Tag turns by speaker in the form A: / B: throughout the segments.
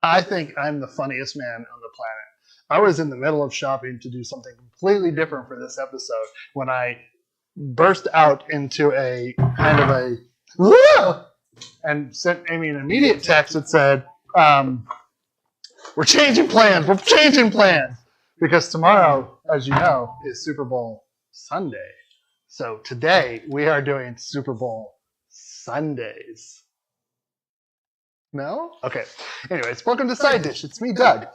A: I think I'm the funniest man on the planet. I was in the middle of shopping to do something completely different for this episode when I burst out into a kind of a "Whoa!" and sent Amy an immediate text that said, we're changing plans. We're changing plans. Because tomorrow, as you know, is Super Bowl Sunday. So today we are doing Super Bowl Sundaes. No? Okay. Anyways, welcome to Side Dish. It's me, Doug.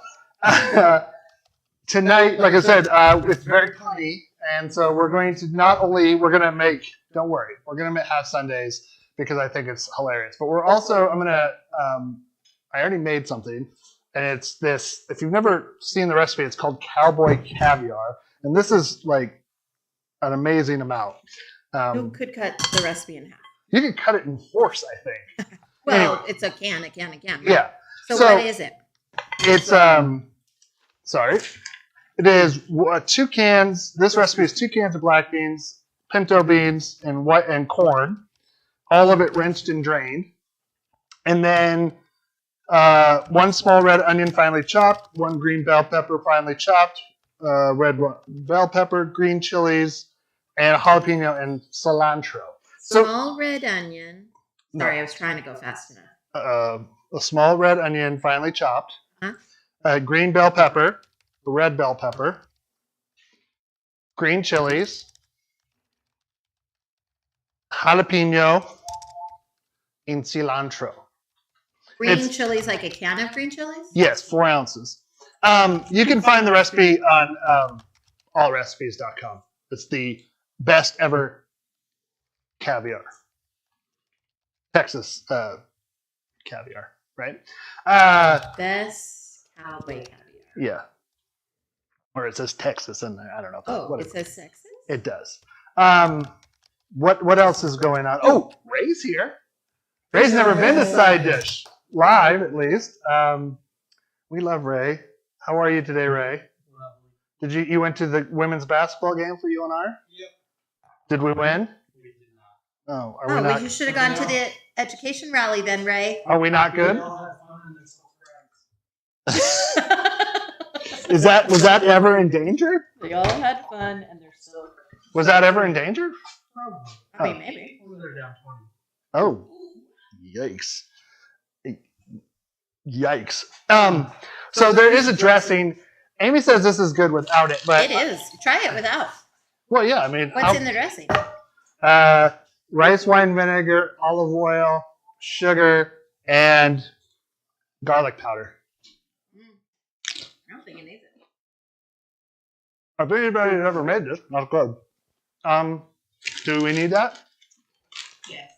A: Tonight, like I said, it's very funny. And so we're going to we're going to make, don't worry, we're going to have Sundays because I think it's hilarious. But we're also, I already made something. And it's this, if you've never seen the recipe, it's called cowboy caviar. And this is like an amazing amount.
B: Who could cut the recipe in half?
A: You can cut it in horse, I think.
B: Well,
A: anyway.
B: It's a can. Right?
A: Yeah.
B: So what is it?
A: It's, it is 2 cans. This recipe is 2 cans of black beans, pinto beans, and corn. All of it rinsed and drained. And then 1 small red onion finely chopped, 1 green bell pepper finely chopped, red bell pepper, green chilies, and jalapeno and cilantro.
B: Small red onion. Sorry, I was trying to go fast enough.
A: A small red onion finely chopped, green bell pepper, red bell pepper, green chilies, jalapeno, and cilantro.
B: Green chilies, like a can of green chilies?
A: Yes, 4 ounces. You can find the recipe on allrecipes.com. It's the best ever caviar. Texas caviar, right?
B: Best cowboy caviar.
A: Yeah. Or it says Texas in there. I don't know.
B: Oh, it says Texas?
A: It does. What else is going on? Oh, Ray's here. Ray's never been to Side Dish. Live, at least. We love Ray. How are you today, Ray? Lovely. You went to the women's basketball game for UNR? Yep. Did we win? We did not. Oh, are we not?
B: Well, you should have gone to the education rally then, Ray.
A: Are we not good? Was that ever in danger?
B: We all had fun, and they're still.
A: Was that ever in danger?
B: Probably. I mean, maybe.
C: They're down 20.
A: Oh, yikes. Yikes. So there is a dressing. Amy says this is good without it, but
B: it is. Try it without.
A: Well, yeah, I mean,
B: what's in the dressing?
A: Rice wine vinegar, olive oil, sugar, and garlic powder.
B: I don't think it needs it.
A: I think anybody's ever made this. Not good. Do we need that?
B: Yes.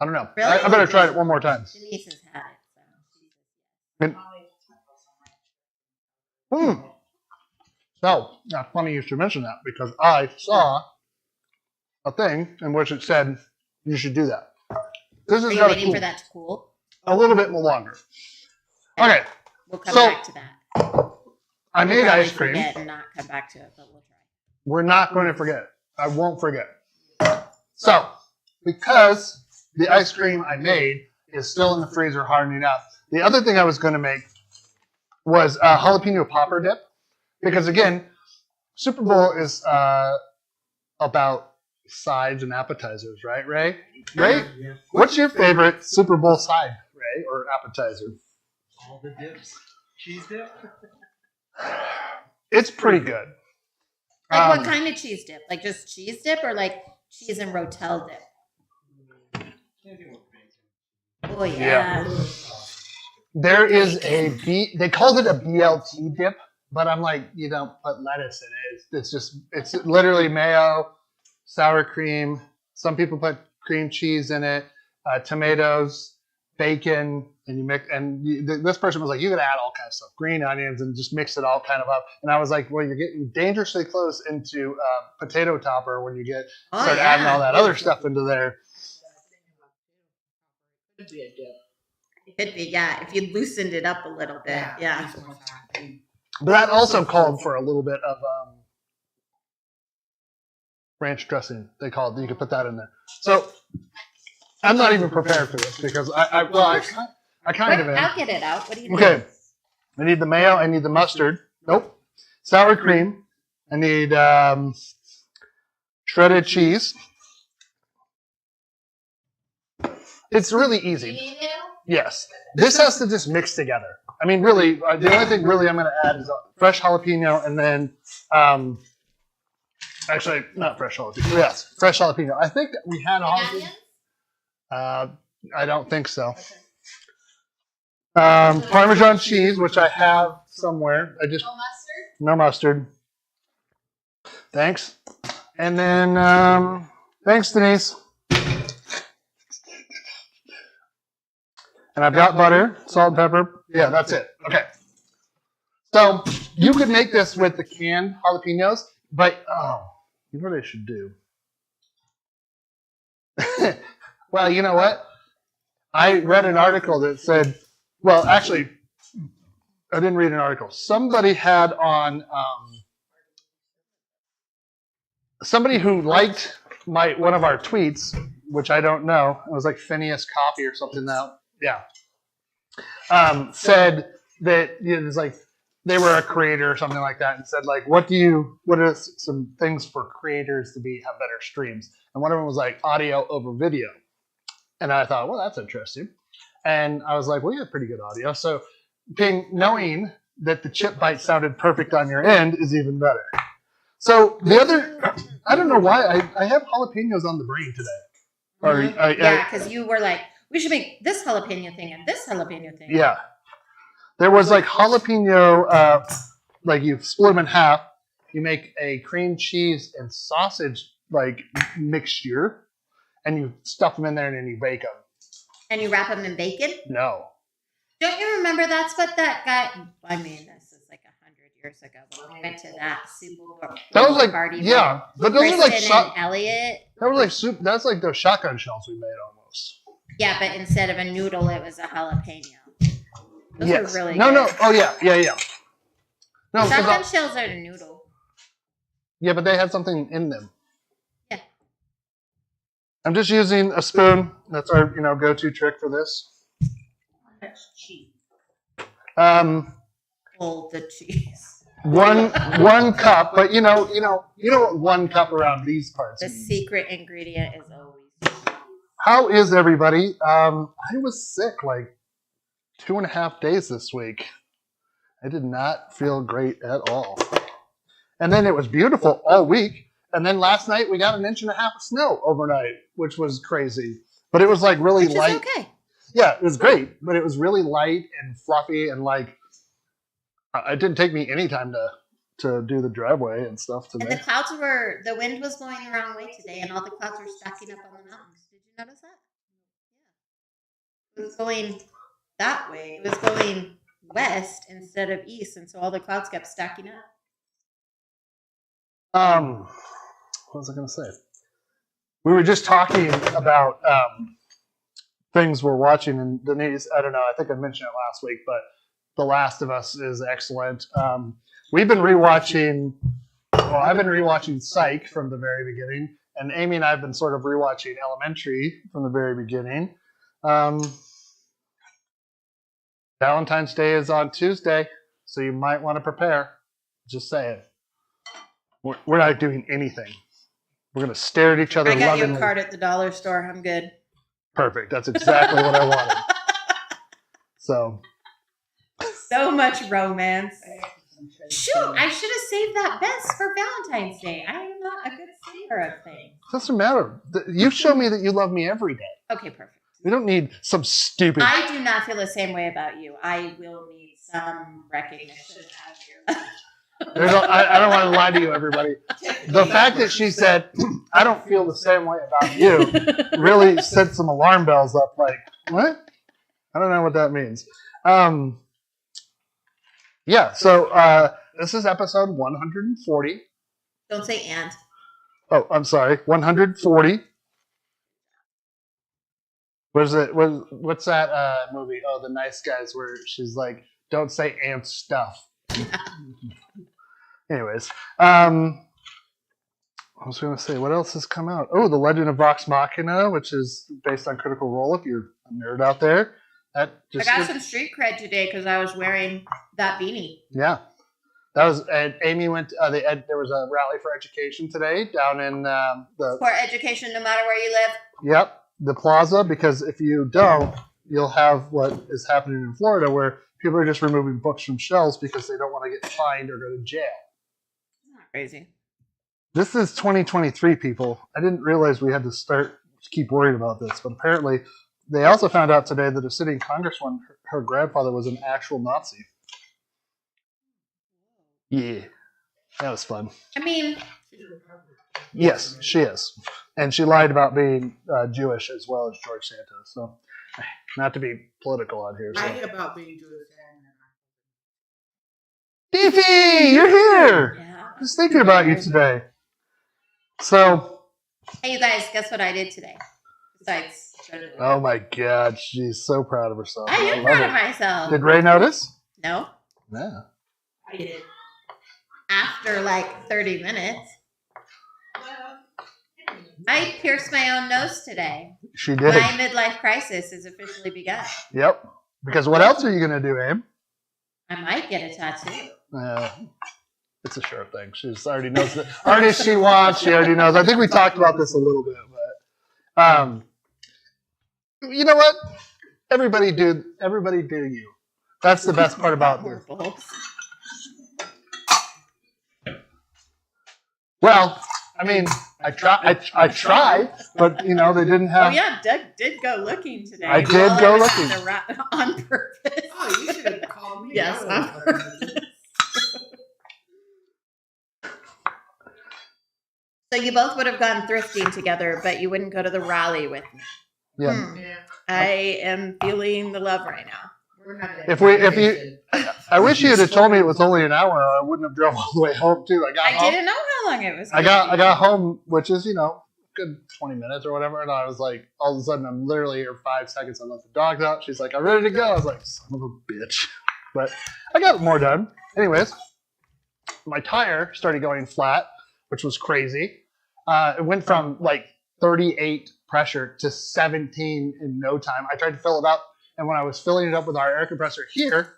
A: I don't know.
B: Really?
A: I better try it one more time.
B: Denise has had it.
A: So, funny you should mention that because I saw a thing in which it said you should do that. This is
B: Are you waiting for that to cool?
A: A little bit longer. Okay.
B: We'll come back to that.
A: I made ice cream.
B: Forget and not come back to it, but we'll try.
A: We're not going to forget. I won't forget. So, because the ice cream I made is still in the freezer hardening up, the other thing I was going to make was a jalapeno popper dip. Because again, Super Bowl is about sides and appetizers, right, Ray? Ray, what's your favorite Super Bowl side, Ray, or appetizer?
C: All the dips. Cheese dip?
A: It's pretty good.
B: Like what kind of cheese dip? Like just cheese dip or like cheese and rotel dip? Oh, yeah.
A: There is they called it a BLT dip, but I'm like, you don't put lettuce in it. It's literally mayo, sour cream. Some people put cream cheese in it, tomatoes, bacon, and you mix. And this person was like, you could add all kinds of stuff, green onions, and just mix it all kind of up. And I was like, well, you're getting dangerously close into potato topper when you start adding all that other stuff into there.
B: Could be a dip. It could be, yeah. If you loosened it up a little bit, yeah.
A: But that also called for a little bit of ranch dressing. They called. You could put that in there. So I'm not even prepared for this because I I kind of am.
B: I'll get it out. What do you need?
A: Okay. I need the mayo. I need the mustard. Nope. Sour cream. I need shredded cheese. It's really
B: Do you
A: easy.
B: need it?
A: Yes. This has to just mix together. I mean, really, the only thing really I'm going to add is fresh jalapeno and then, actually, not fresh jalapeno. Yes, fresh jalapeno. I think that we had jalapeno.
B: Onions?
A: I don't think so. Parmesan cheese, which I have somewhere.
B: No mustard?
A: No mustard. Thanks. And then, thanks, Denise. And I've got butter, salt, and pepper. Yeah, that's it. Okay. So you could make this with the canned jalapenos, but you know what I should do? Well, you know what? I read an article that said, well, actually, I didn't read an article. Somebody had on, somebody who liked one of our tweets, which I don't know. It was like Phineas Coffee or something now. Yeah. Said that it was like they were a creator or something like that, and said like, what are some things for creators to have better streams? And one of them was like audio over video. And I thought, well, that's interesting. And I was like, well, you have pretty good audio. So knowing that the chip bite sounded perfect on your end is even better. So I don't know why I have jalapenos on the brain today.
B: Yeah, because you were like, we should make this jalapeno thing and this jalapeno thing.
A: Yeah. There was like jalapeno, like you split them in half. You make a cream cheese and sausage like mixture, and you stuff them in there and then you bake them.
B: And you wrap them in bacon?
A: No.
B: Don't you remember that's what that guy, I mean, this is like 100 years ago, when we went to that Super Bowl
A: That was like,
B: party.
A: yeah. But those are like,
B: and Elliot.
A: That was like soup. That's like those shotgun shells we made almost.
B: Yeah, but instead of a noodle, it was a jalapeno. Those
A: Yes.
B: are really
A: No.
B: good.
A: Oh, yeah. No,
B: Shotgun shells are the noodle.
A: yeah, but they had something in them.
B: Yeah.
A: I'm just using a spoon. That's our, go-to trick for this.
B: That's cheap.
A: Hold
B: the cheese.
A: one cup, but you know what 1 cup around these parts.
B: The secret ingredient is always cheese.
A: How is everybody? I was sick like 2.5 days this week. I did not feel great at all. And then it was beautiful all week. And then last night we got 1.5 inches of snow overnight, which was crazy. But it was like really
B: Which
A: light.
B: Is okay.
A: Yeah, it was great, but it was really light and fluffy, and like it didn't take me any time to do the driveway and stuff today.
B: And the wind was blowing the wrong way today, and all the clouds were stacking up on the mountains. Did you notice that? Yeah. It was going that way. It was going west instead of east, and so all the clouds kept stacking up.
A: What was I going to say? We were just talking about things we're watching, and Denise, I don't know, I think I mentioned it last week, but The Last of Us is excellent. I've been rewatching Psych from the very beginning, and Amy and I have been sort of rewatching Elementary from the very beginning. Valentine's Day is on Tuesday, so you might want to prepare. Just saying. We're not doing anything. We're going to stare at each other.
B: I got you
A: lovingly.
B: a card at the dollar store. I'm good.
A: Perfect. That's exactly what I wanted. So
B: much romance. Shoot, I should have saved that best for Valentine's Day. I am not a good saver of things.
A: it doesn't matter. You show me that you love me every day.
B: Okay, perfect.
A: We don't need some stupid.
B: I do not feel the same way about you. I will need some recognition out here.
A: I don't want to lie to you, everybody. The fact that she said, I don't feel the same way about you, really set some alarm bells up. Like, what? I don't know what that means. Yeah, so this is episode 140.
B: Don't say and.
A: Oh, I'm sorry. 140. What's that movie? Oh, The Nice Guys, where she's like, don't say and stuff. Anyways, I was going to say, what else has come out? Oh, The Legend of Vox Machina, which is based on Critical Role, if you're a nerd out there. That
B: I
A: just
B: got some street cred today because I was wearing that beanie.
A: yeah. That was and Amy went. There was a rally for education today down in the
B: For education, no matter where you live.
A: Yep, the plaza, because if you don't, you'll have what is happening in Florida where people are just removing books from shelves because they don't want to get fined or go to jail.
B: Crazy.
A: This is 2023, people. I didn't realize we had to keep worrying about this, but apparently they also found out today that a sitting congresswoman, her grandfather was an actual Nazi. Yeah, that was fun.
B: I mean,
A: Yes, she is. And she lied about being Jewish as well as George Santos. So, not to be political on here. So.
D: I about being Jewish
A: Beefy, you're here.
B: yeah.
A: Just thinking about you today. So,
B: Hey, you guys, guess what I did today? Besides,
A: oh my God, she's so proud of herself.
B: I am
A: love
B: proud
A: it.
B: of myself.
A: Did Ray notice?
B: No.
A: Yeah.
D: I did.
B: After like 30 minutes, I pierced my own nose today.
A: She did.
B: My midlife crisis has officially begun.
A: Yep. Because what else are you going to do, Abe?
B: I might get a tattoo.
A: It's a sure thing. She's already knows the artist she wants. She already knows. I think we talked about this a little bit, but you know what? Everybody do you. That's the best part about this. Well, I mean, I tried, but you know they didn't have.
B: Oh yeah, Doug did go looking today.
A: I did go looking
B: on purpose.
D: Oh, you should have called me.
B: Yes, on purpose. So you both would have gone thrifting together, but you wouldn't go to the rally with me.
A: Yeah.
D: Yeah.
B: I am feeling the love right now.
D: We're not
A: If you, I wish you had told me it was only an hour. I wouldn't have drove all the way home too.
B: I didn't know how long it was.
A: I got home, which is good 20 minutes or whatever, and I was like, all of a sudden I'm literally here 5 seconds. I let the dogs out. She's like, I'm ready to go. I was like, son of a bitch, but I got more done. Anyways, my tire started going flat, which was crazy. It went from like 38 pressure to 17 in no time. I tried to fill it up, and when I was filling it up with our air compressor here,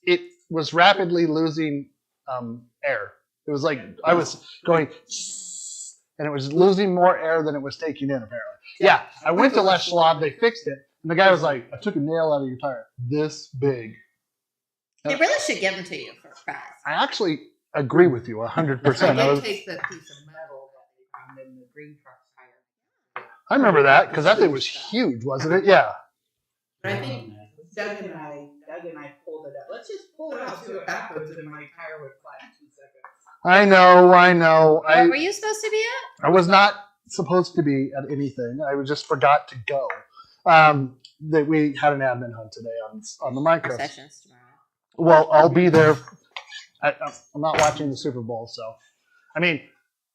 A: it was rapidly losing air. It was like I was going, and it was losing more air than it was taking in, apparently. Yeah, I went to Les Schwab, they fixed it, and the guy was like, I took a nail out of your tire this big.
B: They really should give them to you for a prize.
A: I actually agree with you 100%.
D: I
A: I,
D: did
A: was,
D: take the piece of metal that they found in the green truck tire.
A: I remember that, because that thing was huge, wasn't it? Yeah.
D: But I think Doug and I pulled it up. Let's just pull it out, do it backwards, and my tire would flat in 2 seconds.
A: I know.
B: What were you supposed to be at?
A: I was not supposed to be at anything. I just forgot to go. That we had an admin hunt today on the micro.
B: Sessions tomorrow.
A: Well, I'll be there. I'm not watching the Super Bowl, so I mean,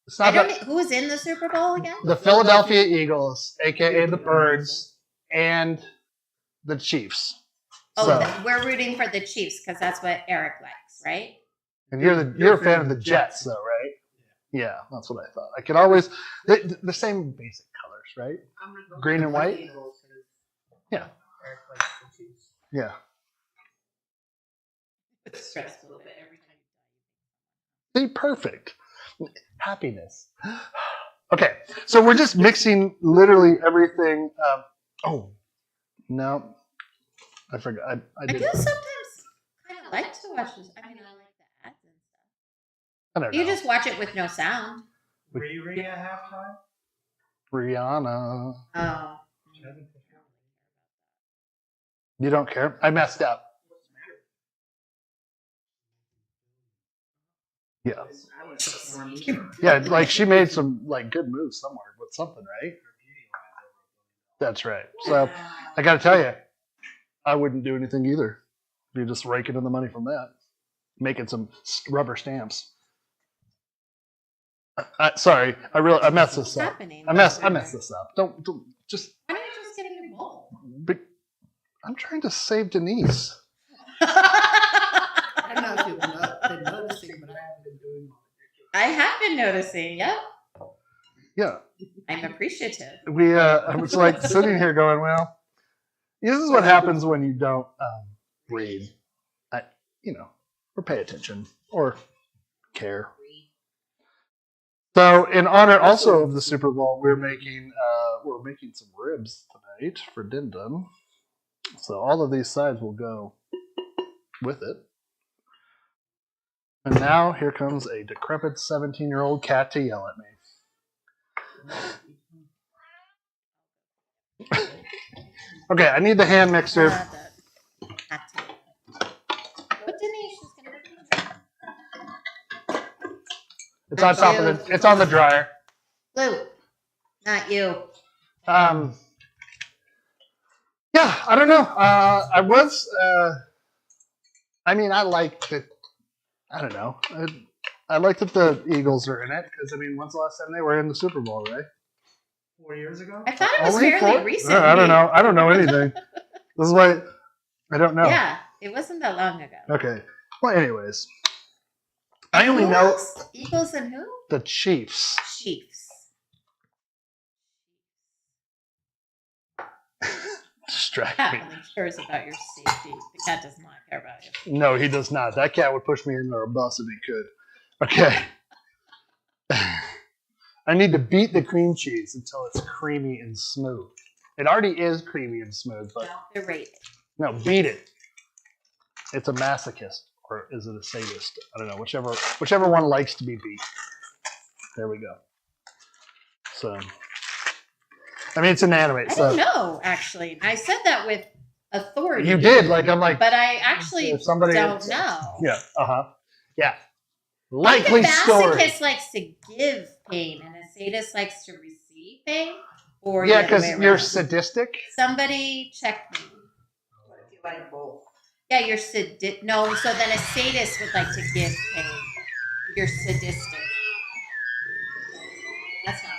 A: it's not that
B: Who was in the Super Bowl again?
A: the Philadelphia Eagles, aka the Birds, and the Chiefs.
B: Oh,
A: So,
B: we're rooting for the Chiefs because that's what Eric likes, right?
A: and you're a fan of the Jets, though, right? Yeah, that's what I thought. I could always the same basic colors, right?
D: I'm gonna go
A: Green
D: with
A: and
D: the
A: white?
D: Eagles, 'cause
A: Yeah.
D: Eric likes the Chiefs.
A: Yeah.
B: It's stressful a little bit every time.
A: See, perfect. Happiness. Okay, so we're just mixing literally everything. Oh, no. I forgot. I
B: I
A: did.
B: do sometimes kind of like to watch this. I mean, I like the ads and stuff.
A: I don't know.
B: You just watch it with no sound.
C: Were you ready at halftime?
A: Rihanna.
B: Oh.
A: You don't care? I messed up. Yeah.
D: I was so funny.
A: Yeah, like she made some like good moves somewhere with something, right? That's right. So I got to tell you, I wouldn't do anything either. You're just raking in the money from that, making some rubber stamps. Sorry, I messed this
B: What's
A: up.
B: happening?
A: I messed this up. Don't just.
B: Why don't you just get a new bowl?
A: I'm trying to save Denise.
D: I don't know if you've been noticing, but I haven't been doing
B: I have been noticing. Yep.
A: Yeah,
B: I'm appreciative.
A: I was like sitting here going, well, This is what happens when you don't read, or pay attention or care. So, in honor also of the Super Bowl, we're making some ribs tonight for Din Dun. So all of these sides will go with it. And now here comes a decrepit 17-year-old cat to yell at me. Okay, I need the hand mixer.
B: But Denise is gonna
A: It's on top of it. It's on the dryer.
B: Blue, not you.
A: Yeah, I don't know. I was. I mean, I like that. I don't know. I like that the Eagles are in it because when's the last time they were in the Super Bowl, right?
C: 4 years ago?
B: I thought it was
A: Only
B: fairly
A: 4?
B: recent.
A: I don't know. I don't know anything. This is why I don't know.
B: Yeah, it wasn't that long ago.
A: Okay. Well, anyways, I only know
B: Eagles and who?
A: the Chiefs.
B: Chiefs.
A: Distract
B: Cat
A: me.
B: only cares about your safety. The cat does not care about you.
A: No, he does not. That cat would push me under a bus if he could. Okay. I need to beat the cream cheese until it's creamy and smooth. It already is creamy and smooth, but
B: Don't berate it.
A: no, beat it. It's a masochist, or is it a sadist? I don't know. Whichever one likes to be beat. There we go. So, it's inanimate.
B: I
A: So
B: don't know, actually. I said that with authority.
A: you did. I'm like,
B: But I actually
A: if somebody-
B: don't know.
A: yeah, yeah.
B: I
A: Likely
B: think a
A: story.
B: masochist likes to give pain and a sadist likes to receive pain. Or
A: Yeah,
B: the other
A: because
B: way
A: you're
B: around.
A: sadistic.
B: Somebody check me.
D: You like both.
B: Yeah, you're sadistic. No, so then a sadist would like to give pain. You're sadistic. That's not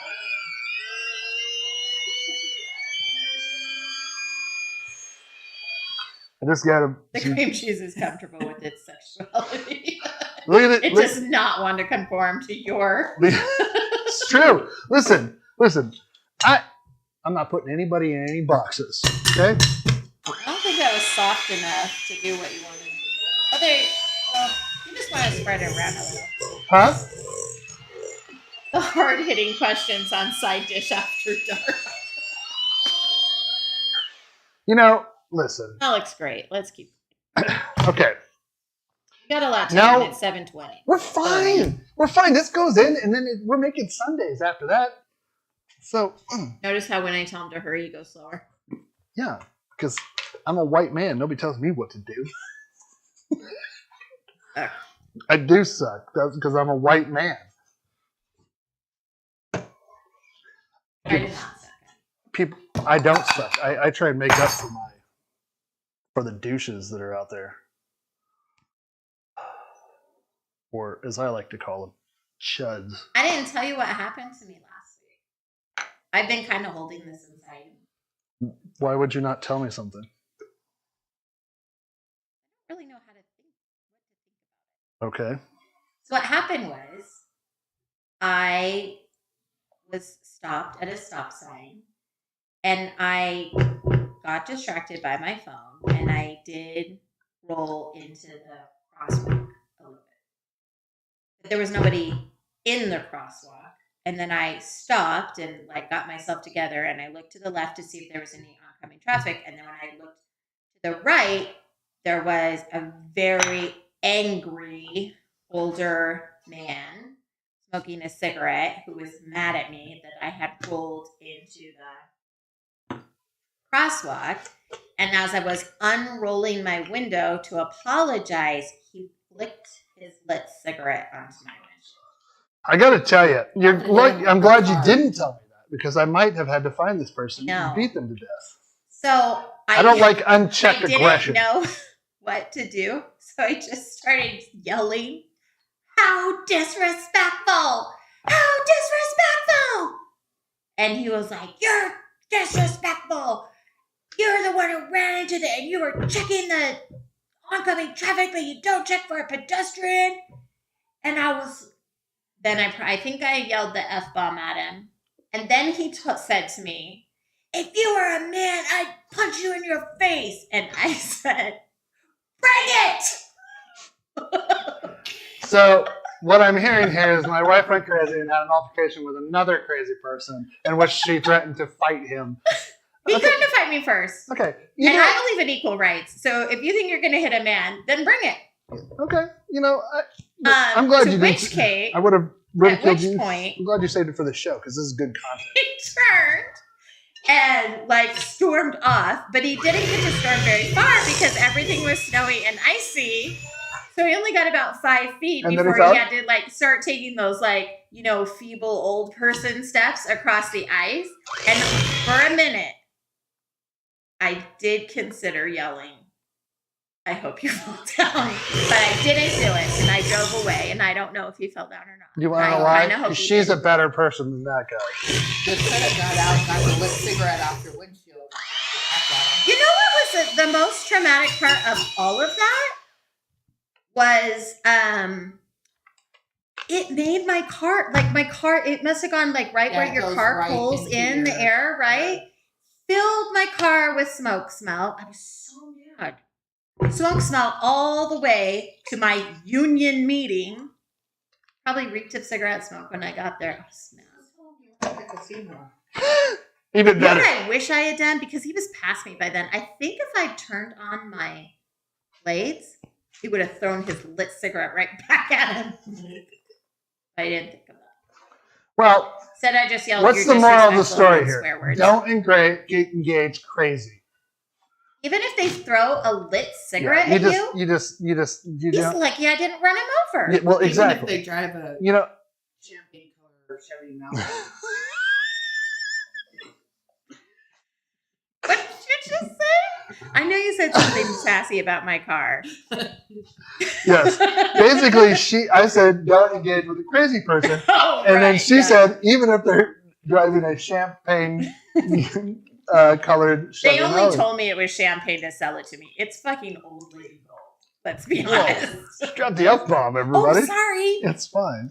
A: I just got to
B: the cream cheese is comfortable with its sexuality.
A: look at it.
B: It does not want to conform to your.
A: It's true. Listen. I'm not putting anybody in any boxes. Okay.
B: I don't think that was soft enough to do what you wanted. Well, you just want to spread it around a little.
A: Huh?
B: The hard-hitting questions on Side Dish After Dark.
A: Listen.
B: That looks great. Let's keep.
A: Okay.
B: You got a lot to
A: Now-
B: do at 7:20.
A: We're fine. We're fine. This goes in, and then we're making Sundays after that. So,
B: Notice how when I tell him to hurry, he goes slower.
A: yeah, because I'm a white man. Nobody tells me what to do. I do suck. That's because I'm a white man.
B: I did not suck.
A: I don't suck. I try and make up for the douches that are out there. Or as I like to call them, chuds.
B: I didn't tell you what happened to me last week. I've been kind of holding this inside.
A: Why would you not tell me something?
B: I don't really know how to think. What to think about it.
A: Okay.
B: So what happened was, I was stopped at a stop sign, and I got distracted by my phone, and I did roll into the crosswalk a little bit. But there was nobody in the crosswalk, and then I stopped and got myself together, and I looked to the left to see if there was any oncoming traffic, and then when I looked to the right, there was a very angry older man smoking a cigarette who was mad at me that I had rolled into the crosswalk. And as I was unrolling my window to apologize, he flicked his lit cigarette onto my windshield.
A: I got to tell you, I'm glad you didn't tell me that because I might have had to find this person
B: No.
A: and beat them to death.
B: So
A: I don't like unchecked
B: I didn't
A: aggression.
B: know what to do, so I just started yelling, "How disrespectful! How disrespectful!" And he was like, "You're disrespectful. You're the one who ran into and you were checking the oncoming traffic, but you don't check for a pedestrian." And I think I yelled the F-bomb at him. And then he said to me, if you were a man, I'd punch you in your face. And I said, bring it!
A: So what I'm hearing here is my wife went crazy and had an altercation with another crazy person in which she threatened to fight him.
B: He couldn't have fight me first.
A: Okay.
B: And I believe in equal rights. So if you think you're going to hit a man, then bring it.
A: Okay. I'm glad you didn't.
B: Case,
A: I would have ridiculed you.
B: Point,
A: I'm glad you saved it for the show because this is good content.
B: He turned and stormed off, but he didn't get to storm very far because everything was snowy and icy. So he only got about 5 feet
A: And
B: before he had to start taking those feeble old person steps across the ice. And for a minute, I did consider yelling, I hope you fall down. But I didn't do it, and I drove away, and I don't know if he fell down or not.
A: You want to know why? She's a better person than that guy.
D: Just could have got out and got a lit cigarette off your windshield.
B: You know what was the most traumatic part of all of that? Was it made my car, it must have gone right where your car pulls in the air, right? Filled my car with smoke smell. I was so mad. Smoke smell all the way to my union meeting. Probably reeked of cigarette smoke when I got there.
A: Even better.
B: What I wish I had done, because he was past me by then, I think if I turned on my blades, he would have thrown his lit cigarette right back at him. I didn't think of that.
A: Well,
B: said I just yelled.
A: What's the moral of the story here? Don't engage crazy.
B: Even if they throw a lit cigarette at you, he's lucky I didn't run him over.
A: Yeah, well, exactly.
D: Even if they drive a champagne color Chevy Malibu.
B: What did you just say? I know you said something sassy about my car.
A: Yes. Basically, I said, don't engage with a crazy person. Then she said, even if they're driving a champagne colored Chevy
B: They only
A: Malibu.
B: told me it was champagne to sell it to me. It's fucking old lady gold. Let's be honest.
A: Got the F-bomb, everybody.
B: Oh, sorry.
A: It's fine.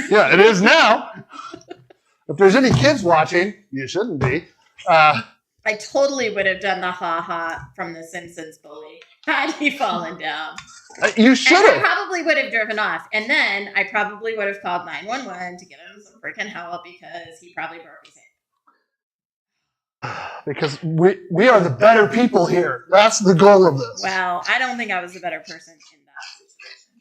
A: Yeah, it is now. If there's any kids watching, you shouldn't be.
B: I totally would have done the ha-ha from the Simpsons bully had he fallen down.
A: You should have.
B: I probably would have driven off. And then I probably would have called 911 to get him some freaking help because he probably broke his hand.
A: Because we are the better people here. That's the goal of this.
B: Well, I don't think I was the better person in that situation.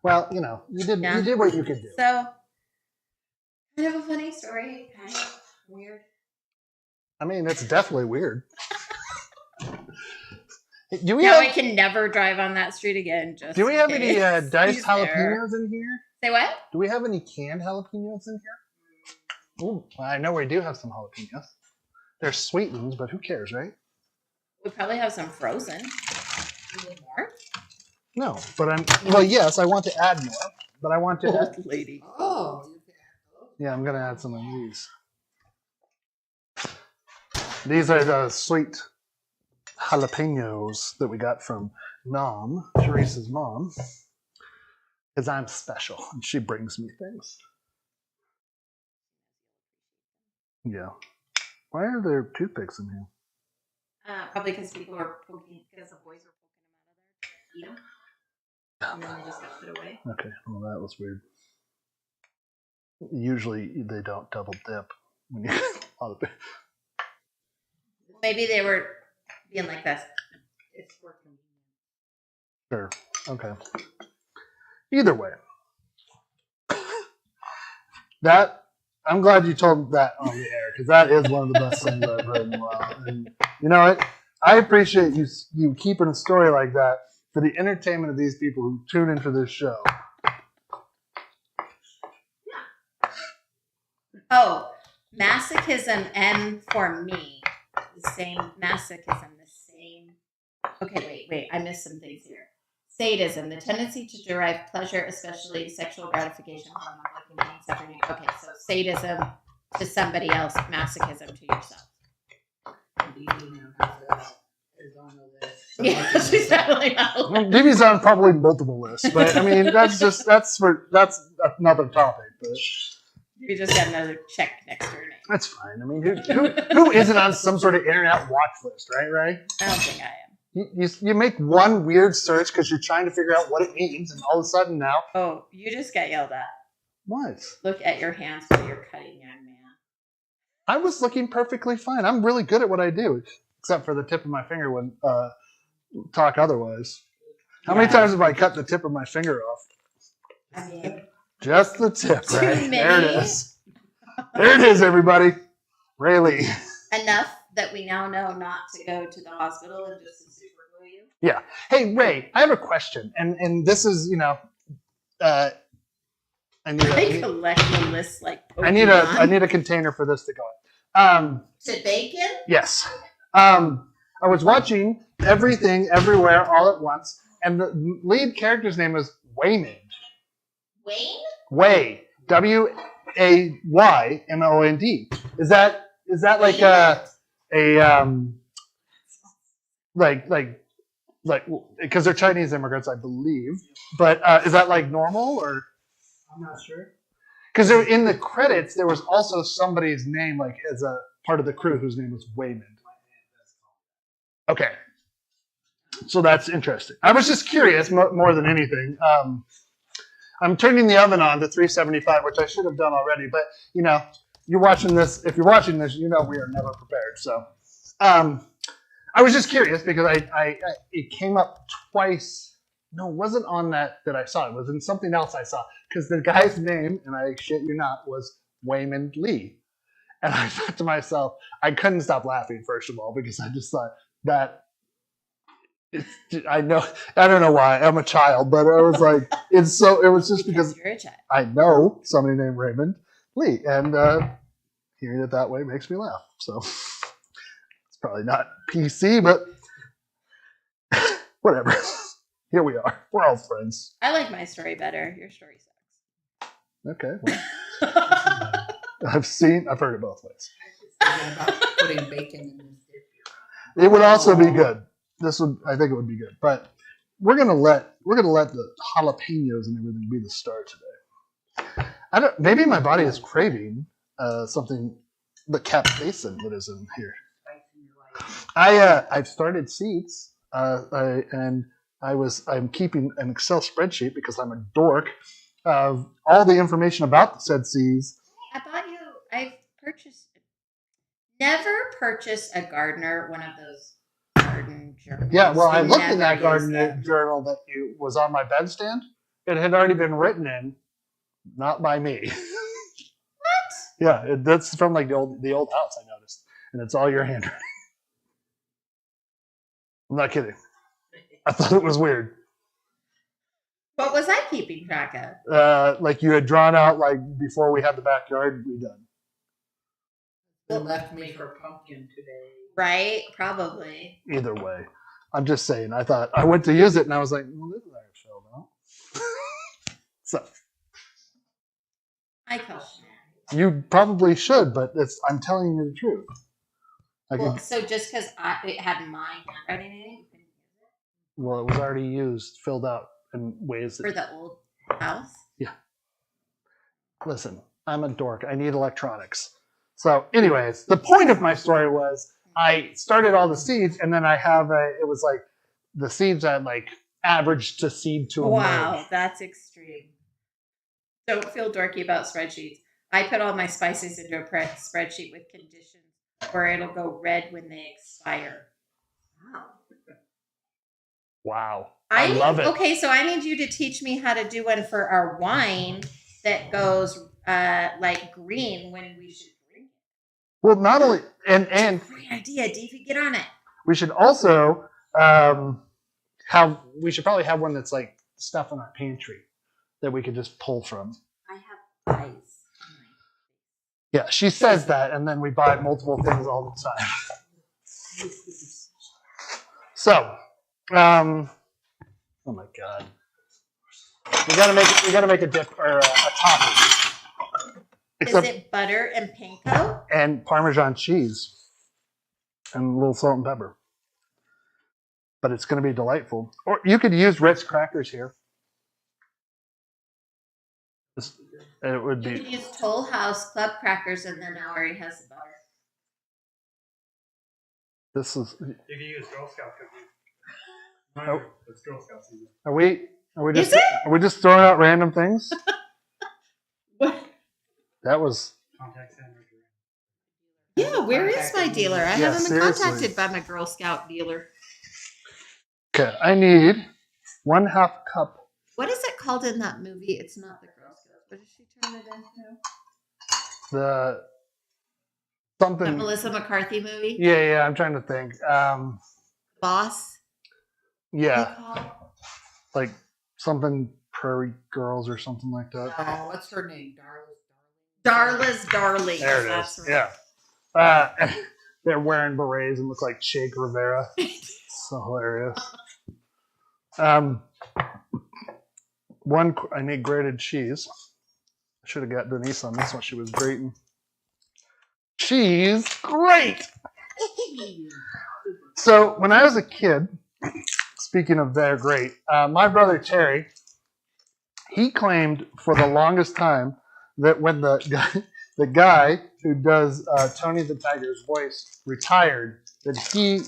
A: Well, you did what you could do.
B: So, kind of a funny story. Kind of weird.
A: I mean, it's definitely weird.
B: I can never drive on that street again.
A: Do we have any diced jalapenos in here?
B: Say what?
A: Do we have any canned jalapenos in here? Oh, I know we do have some jalapenos. They're sweetened, but who cares, right?
B: We probably have some frozen. More?
A: No, but yes, I want to add more, but I want to
B: Old lady.
D: Oh.
A: Yeah, I'm going to add some of these. These are the sweet jalapenos that we got from Mom, Teresa's mom, because I'm special and she brings me things. Yeah. Why are there toothpicks in here?
B: Probably because people were poking, because the boys were poking them out of there to eat them. And then they just got put away.
A: Okay, well, that was weird. Usually they don't double dip when you
B: Maybe they were being like this. It's working.
A: Sure. Okay. Either way. I'm glad you told that on the air, because that is one of the best things I've heard in a while. And you know what? I appreciate you keeping a story like that for the entertainment of these people who tune into this show.
B: Oh, masochism M for me. The same masochism, the same. Okay, wait. I missed some things here. Sadism, the tendency to derive pleasure, especially sexual gratification from looking things every day. Okay, so sadism to somebody else, masochism to yourself. Yeah, she's definitely not.
A: Divvy's on probably multiple lists, but I mean that's another topic. But
B: you just got another check next to her name.
A: That's fine. I mean, who isn't on some sort of internet watch list, right, Ray?
B: I don't think I am.
A: You make one weird search because you're trying to figure out what it means, and all of a sudden now,
B: Oh, you just got yelled at.
A: what?
B: Look at your hands while you're cutting, young man.
A: I was looking perfectly fine. I'm really good at what I do, except for the tip of my finger when talk otherwise. How many times have I cut the tip of my finger off?
B: I mean,
A: Just the tip,
B: Too
A: right?
B: many.
A: There it is. There it is, everybody. Really.
B: enough that we now know not to go to the hospital and just to super glue you.
A: Hey, Ray, I have a question, and this is, I need
B: They
A: a,
B: collect the list like Pokemon.
A: I need a container for this to go in.
B: To bacon?
A: Yes. I was watching Everything Everywhere All at Once, and the lead character's name is Waymond.
B: Wayne?
A: Way. Waymond. Is that like like because they're Chinese immigrants, I believe. But is that like normal or?
C: I'm not sure.
A: Because in the credits there was also somebody's name like as a part of the crew whose name was Waymond. Okay. So that's interesting. I was just curious more than anything. I'm turning the oven on to 375, which I should have done already. But you're watching this. If you're watching this, we are never prepared. So, I was just curious because I it came up twice. No, it wasn't on that I saw. It was in something else I saw because the guy's name, and I shit you not, was Waymond Lee. And I thought to myself, I couldn't stop laughing. First of all, because I just thought that. I don't know why. I'm a child, but I was like, it was just because
B: you're a child.
A: I know somebody named Raymond Lee, and hearing it that way makes me laugh. So it's probably not PC, but whatever. Here we are. We're all friends.
B: I like my story better. Your story sucks.
A: Okay. Well, I've heard it both ways.
D: Thinking about putting bacon in this dish.
A: It would also be good. I think it would be good, but we're gonna let the jalapenos and everything be the star today. Maybe my body is craving something, the capsaicin that is in here. I've started seeds, and I'm keeping an Excel spreadsheet because I'm a dork of all the information about the said seeds.
B: Never purchase a gardener one of those garden journals.
A: Yeah, well, I looked in
B: Never
A: that
B: use
A: garden
B: them.
A: journal that was on my bedstand. It had already been written in, not by me.
B: What?
A: Yeah, that's from like the old house I noticed, and it's all your handwriting. I'm not kidding. I thought it was weird.
B: What was I keeping track of?
A: Like you had drawn out like before we had the backyard redone.
D: They left me for pumpkin today.
B: Right? Probably.
A: Either way, I'm just saying. I went to use it, and I was like, well, this is our show now. So
B: I question it.
A: you probably should, but I'm telling you the truth.
B: So just because it had my handwriting in it, you couldn't use it?
A: Well, it was already used, filled out in ways
B: For
A: that.
B: the old house?
A: Listen, I'm a dork. I need electronics. So, anyways, the point of my story was I started all the seeds, and then it was like the seeds I like averaged to seed to a
B: Wow,
A: million.
B: that's extreme. Don't feel dorky about spreadsheets. I put all my spices into a spreadsheet with conditions where it'll go red when they expire. Wow.
A: Wow. I love it.
B: Okay, so I need you to teach me how to do one for our wine that goes like green when we should drink it.
A: Well, not only and
B: Great idea, Davey. Get on it.
A: we should also we should probably have one that's like stuff in our pantry that we could just pull from.
B: I have eyes.
A: Yeah, she says that, and then we buy multiple things all the time. So, oh my god, we gotta make a dip or a topping.
B: Is it butter and panko?
A: And Parmesan cheese and a little salt and pepper. But it's going to be delightful. Or you could use Ritz crackers here. It would
B: You
A: be.
B: can use Toll House club crackers, and then Ari has the butter.
A: This is.
C: You can use Girl Scout cookies.
A: Oh.
C: It's Girl Scout season.
A: Are we
B: Is
A: just
B: it?
A: are we just throwing out random things?
B: What?
A: That was.
C: Contact sandwich.
B: Yeah, where is my dealer? I
A: Yeah,
B: haven't been
A: seriously.
B: contacted by my Girl Scout dealer.
A: Okay, I need 1/2 cup.
B: What is it called in that movie? It's not the Girl Scouts. What does she turn it into?
A: The
B: The
A: something.
B: Melissa McCarthy movie?
A: Yeah, I'm trying to think.
B: Boss?
A: Yeah,
B: They call it?
A: like something Prairie Girls or something like that.
D: Oh, what's her name?
B: Darla's Darling.
A: There it
B: That's
A: is.
B: right.
A: Yeah. They're wearing berets and look like Che Rivera. So hilarious. I need grated cheese. I should have got Denise on this one. She was grating. Cheese, great. So when I was a kid, speaking of they're great, my brother Terry, he claimed for the longest time that when the guy who does Tony the Tiger's voice retired, that he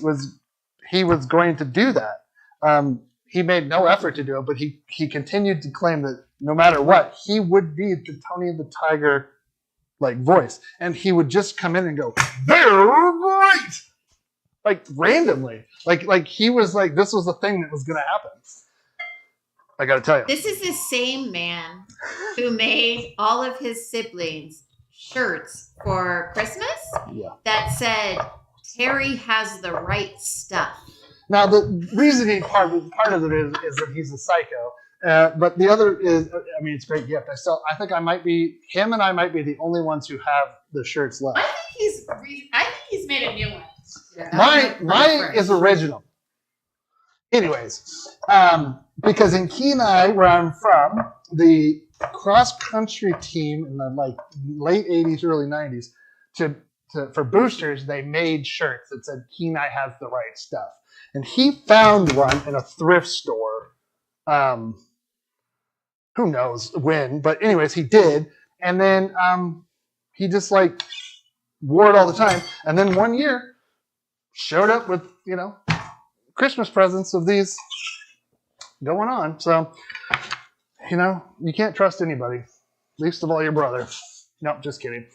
A: was going to do that. He made no effort to do it, but he continued to claim that no matter what, he would be the Tony the Tiger like voice, and he would just come in and go, "They're great," like randomly, like he was like this was the thing that was going to happen. I got to tell you,
B: This is the same man who made all of his siblings shirts for Christmas
A: yeah.
B: that said, Terry has the right stuff.
A: Now the reasoning part of it is that he's a psycho, but the other is, I mean, it's a great gift. I think I might be the only ones who have the shirts left.
B: I think he's made a new one.
D: Yeah,
A: Mine is original. Anyways, because in Kenai, where I'm from, the cross country team in the like late '80s, early '90s, for boosters, they made shirts that said Kenai has the right stuff. And he found one in a thrift store. Who knows when, but anyways, he did. And then he just like wore it all the time. And then one year showed up with, Christmas presents of these going on. So, you can't trust anybody, least of all your brother. Nope, just kidding.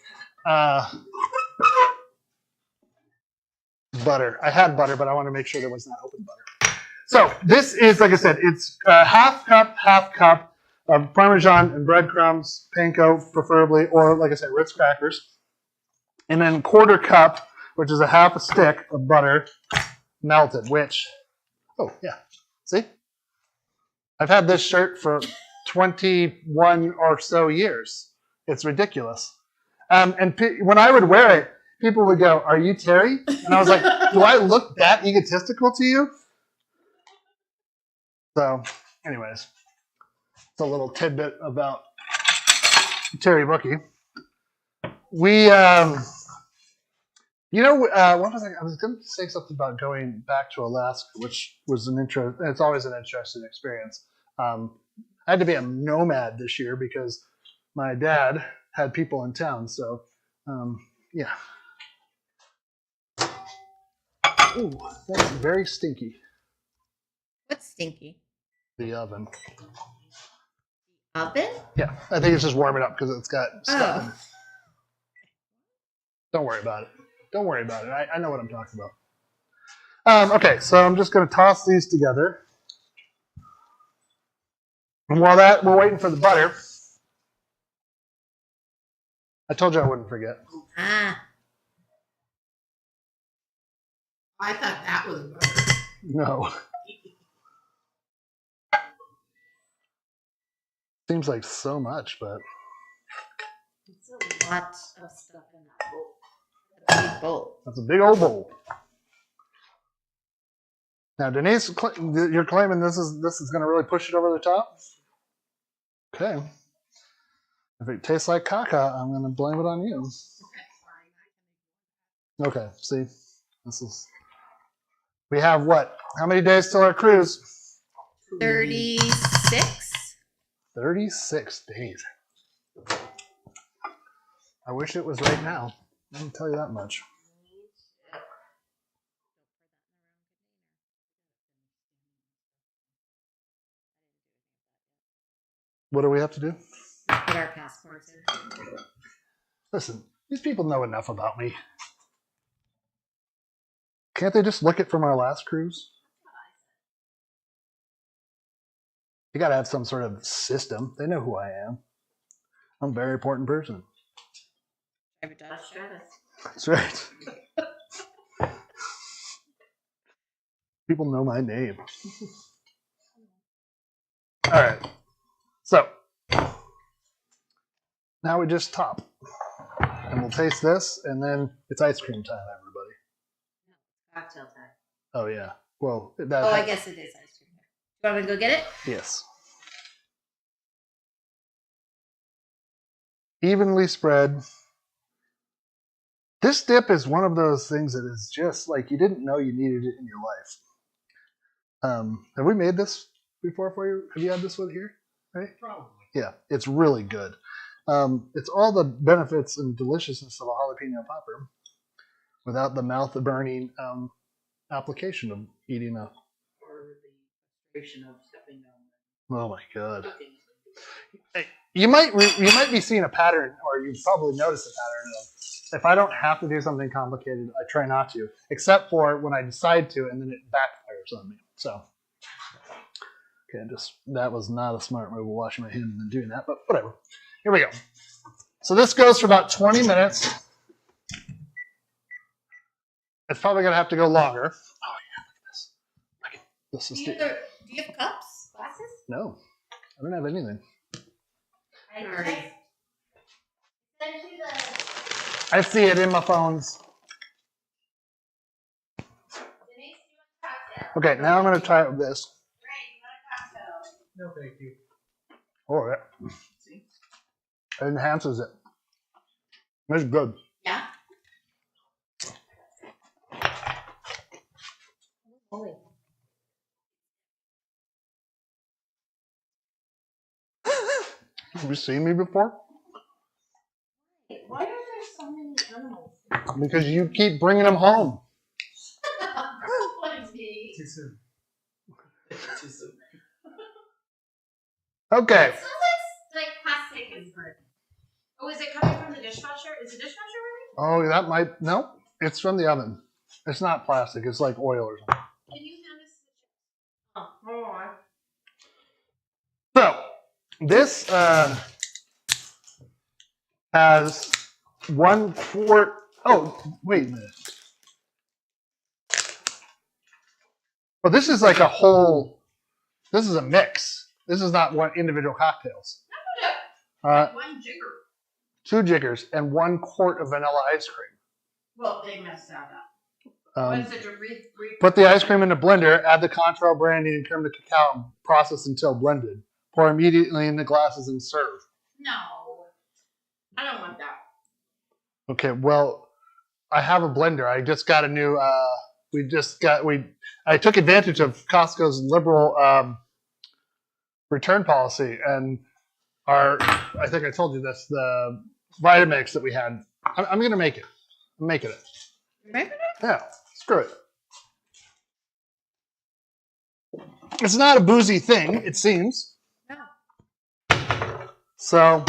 A: Butter. I had butter, but I want to make sure there was not open butter. So this is, like I said, it's half cup of Parmesan and breadcrumbs, panko preferably, or like I said, Ritz crackers. And then 1/4 cup, which is a half a stick of butter melted, which, oh yeah, see? I've had this shirt for 21 or so years. It's ridiculous. When I would wear it, people would go, "Are you Terry?" And I was like, "Do I look that egotistical to you?" So, anyways, it's a little tidbit about Terry Bookie. We, what was I was going to say something about going back to Alaska, which was it's always an interesting experience. I had to be a nomad this year because my dad had people in town. So, yeah. Ooh, that's very stinky.
B: What's stinky?
A: The oven.
B: Oven?
A: Yeah, I think it's just warming up because it's got stuff in it. Don't worry about it. Don't worry about it. I know what I'm talking about. Okay, so I'm just going to toss these together. And while we're waiting for the butter, I told you I wouldn't forget.
B: Ah.
D: I thought that was butter.
A: No. Seems like so much, but
B: It's a lot of stuff in that bowl. A big bowl.
A: that's a big old bowl. Now, Denise, you're claiming this is going to really push it over the top? Okay. If it tastes like caca, I'm going to blame it on you. Okay, see? We have what? How many days till our cruise?
B: 36?
A: 36 days. I wish it was right now. I can tell you that much. What do we have to do?
B: Put our passports in.
A: Listen, these people know enough about me. Can't they just look it from our last cruise? You got to have some sort of system. They know who I am. I'm a very important person.
B: Drive a Dodge Stratus.
A: That's right. People know my name. All right. So now we just top. And we'll taste this, and then it's ice cream time, everybody.
B: Cocktail time.
A: Oh, yeah. Well,
B: Oh, I guess it is ice cream. Do you want me to go get it?
A: Yes. Evenly spread. This dip is one of those things that is just like you didn't know you needed it in your life. Have we made this before for you? Have you had this one here? Right?
C: Probably.
A: Yeah, it's really good. It's all the benefits and deliciousness of a jalapeno popper without the mouth-burning application of eating a.
D: Or the frustration of stepping on.
A: Oh my God! Hey, you might be seeing a pattern, or you've probably noticed a pattern of if I don't have to do something complicated, I try not to, except for when I decide to, and then it backfires on me. So, okay, that was not a smart move of washing my hands and then doing that, but whatever. Here we go. So this goes for about 20 minutes. It's probably going to have to go longer. Oh, yeah, look at this.
B: Do you have cups? Glasses?
A: No, I don't have anything. I see it in my phones. Okay, now I'm going to try it with this.
C: No, thank you.
A: Oh, yeah. It enhances it. It's good.
B: Yeah. Holy.
A: Have you seen me before?
B: Why are there so many animals?
A: Because you keep bringing them home.
C: Too soon.
D: Too soon.
A: Okay.
E: It smells like plastic is burning. Oh, is it coming from the dishwasher? Is the dishwasher burning?
A: Oh, that might. No, it's from the oven. It's not plastic. It's like oil or something.
E: Can you hand us the
A: So, this has 1 quart. Oh, wait a minute. Well, this is like a whole. This is a mix. This is not one individual cocktails.
D: One jigger.
A: 2 jiggers and 1 quart of vanilla ice cream.
D: Well, they messed that up.
A: Um,
D: What is it to
A: Put the ice cream in a blender, add the Contreau brandy and creme de cacao, and process until blended. Pour immediately in the glasses and serve.
D: No. I don't want that.
A: Okay, well, I have a blender. I just got a new, I took advantage of Costco's liberal return policy, and I think I told you this, the Vitamix that we had, I'm going to make it. I'm making it.
B: Maybe
A: Yeah, screw it. It's not a boozy thing, it seems.
B: No.
A: So,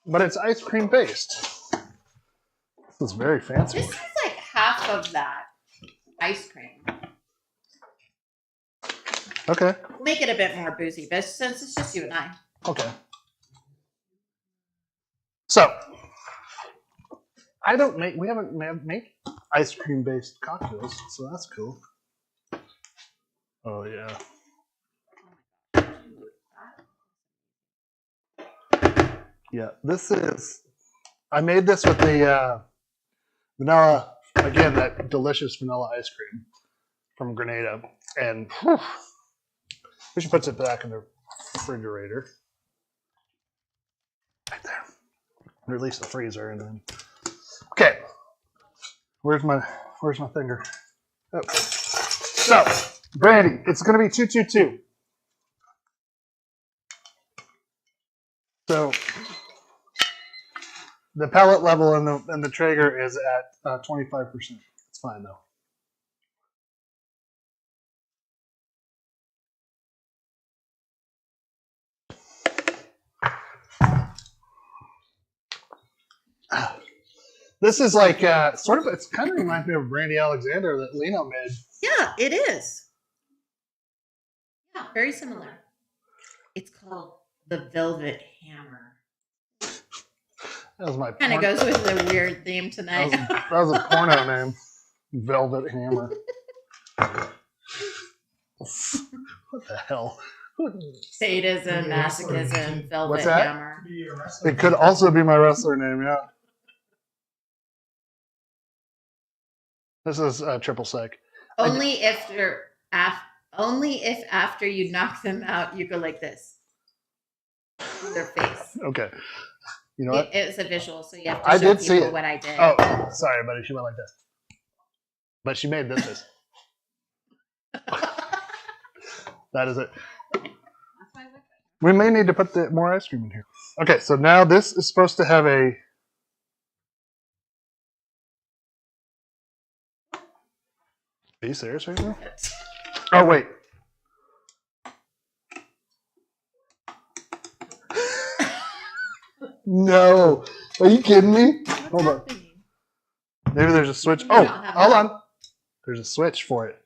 A: but it's ice cream based. This is very fancy.
B: This is like half of that ice cream.
A: Okay.
B: We'll make it a bit more boozy, but since it's just you and I.
A: Okay. So, we haven't made ice cream based cocktails, so that's cool. Oh, yeah. Yeah, I made this with the vanilla, again, that delicious vanilla ice cream from Grenada. And whew, we should put it back in the refrigerator. Right there. Or at least the freezer. And then, okay. Where's my finger? Oh. So, brandy, it's going to be 222. So, The pellet level in the Traeger is at 25%. It's fine though. This is like sort of. It's kind of reminds me of Brandy Alexander that Lino made.
B: Yeah, it is. Yeah, very similar. It's called the Velvet Hammer.
A: That was my
B: Kind of goes with the weird theme tonight.
A: that was a porno name. Velvet Hammer. What the hell?
B: Sadism, masochism, Velvet
A: What's that?
B: Hammer.
A: It could also be my wrestler name, yeah. This is triple sec.
B: Only if after you knock them out, you go like this. Their face.
A: Okay. You know what?
B: It was a visual, so you have to
A: I
B: show
A: did see
B: people
A: it.
B: what I did.
A: Oh, sorry, buddy. She went like this. But she made this. That is it. We may need to put more ice cream in here. Okay, so now this is supposed to have a... Are you serious right now? Oh, wait. No. Are you kidding me? Hold on. Maybe there's a switch. Oh, hold on. There's a switch for it.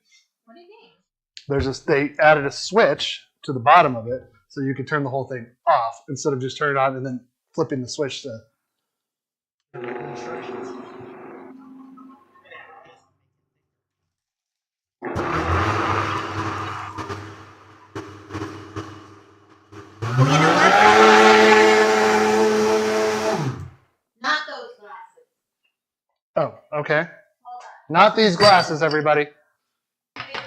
E: What do you mean?
A: They added a switch to the bottom of it so you could turn the whole thing off instead of just turning it on and then flipping the switch to instructions.
B: Well, you know what?
E: Not those glasses.
A: Oh, okay. Not these glasses, everybody.
E: Wait,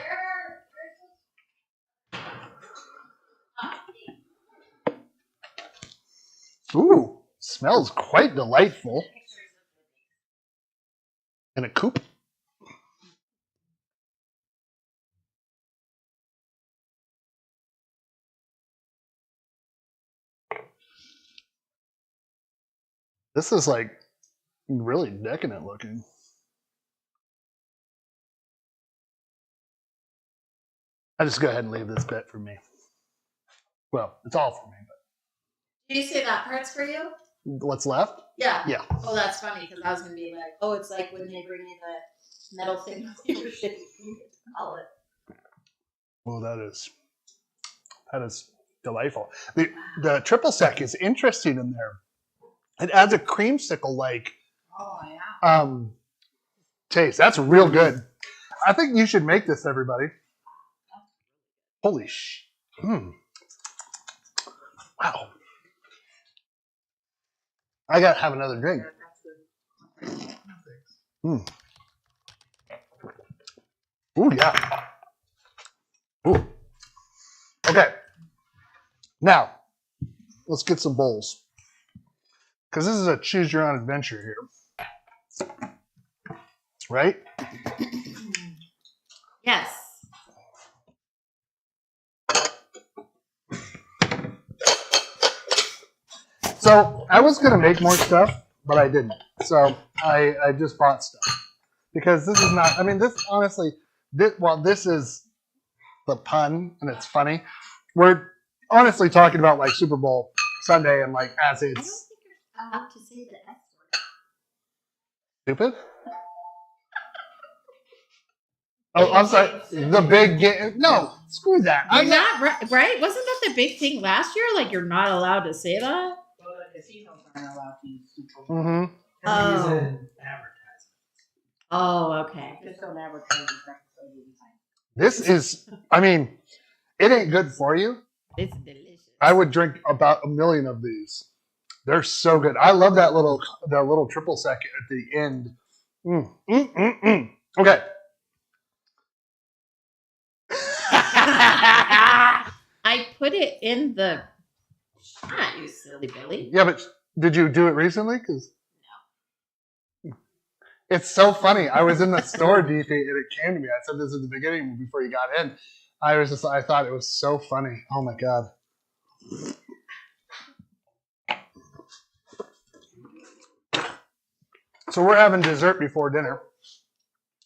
A: Ooh, smells quite delightful. In a coupe. This is like really decadent looking. I just go ahead and leave this bit for me. Well, it's all for me, but
B: Did you say that part's for you?
A: what's left?
B: Yeah.
A: Yeah.
B: Oh, that's funny because I was gonna be like, oh, it's like when they bring you the metal thing with your shit. Call it.
A: Well, that is delightful. The triple sec is interesting in there. It adds a creamsicle like
D: Oh yeah.
A: taste. That's real good. I think you should make this, everybody. Holy sh! Wow. I gotta have another drink. Ooh, yeah. Ooh. Okay. Now, let's get some bowls. Because this is a choose your own adventure here. Right?
B: Yes.
A: So I was going to make more stuff, but I didn't. So I just bought stuff. Because this is not, I mean, this honestly, while this is the pun and it's funny, we're honestly talking about like Super Bowl Sunday and like as
B: I don't
A: it's
B: think you're allowed to say the S
A: stupid. Oh, I'm sorry. The big game. No, screw that.
B: word.
A: I'm
B: You're
A: not.
B: not right. Wasn't that the big thing last year? Like you're not allowed to say that.
D: Well, the casinos aren't allowed to use Super Bowl.
A: Mm-hmm.
B: Oh.
C: Use an advertisement.
B: Oh, okay.
D: Just don't advertise it, so you'll be fine.
A: This is, I mean, it ain't good for you.
B: It's delicious.
A: I would drink about 1 million of these. They're so good. I love that little triple sec at the end. Okay.
B: I put it in the shot, you silly Billy.
A: Yeah, but did you do it recently? Because it's so funny. I was in the store, DP, and it came to me. I said this at the beginning before you got in. I thought it was so funny. Oh my god. So we're having dessert before dinner,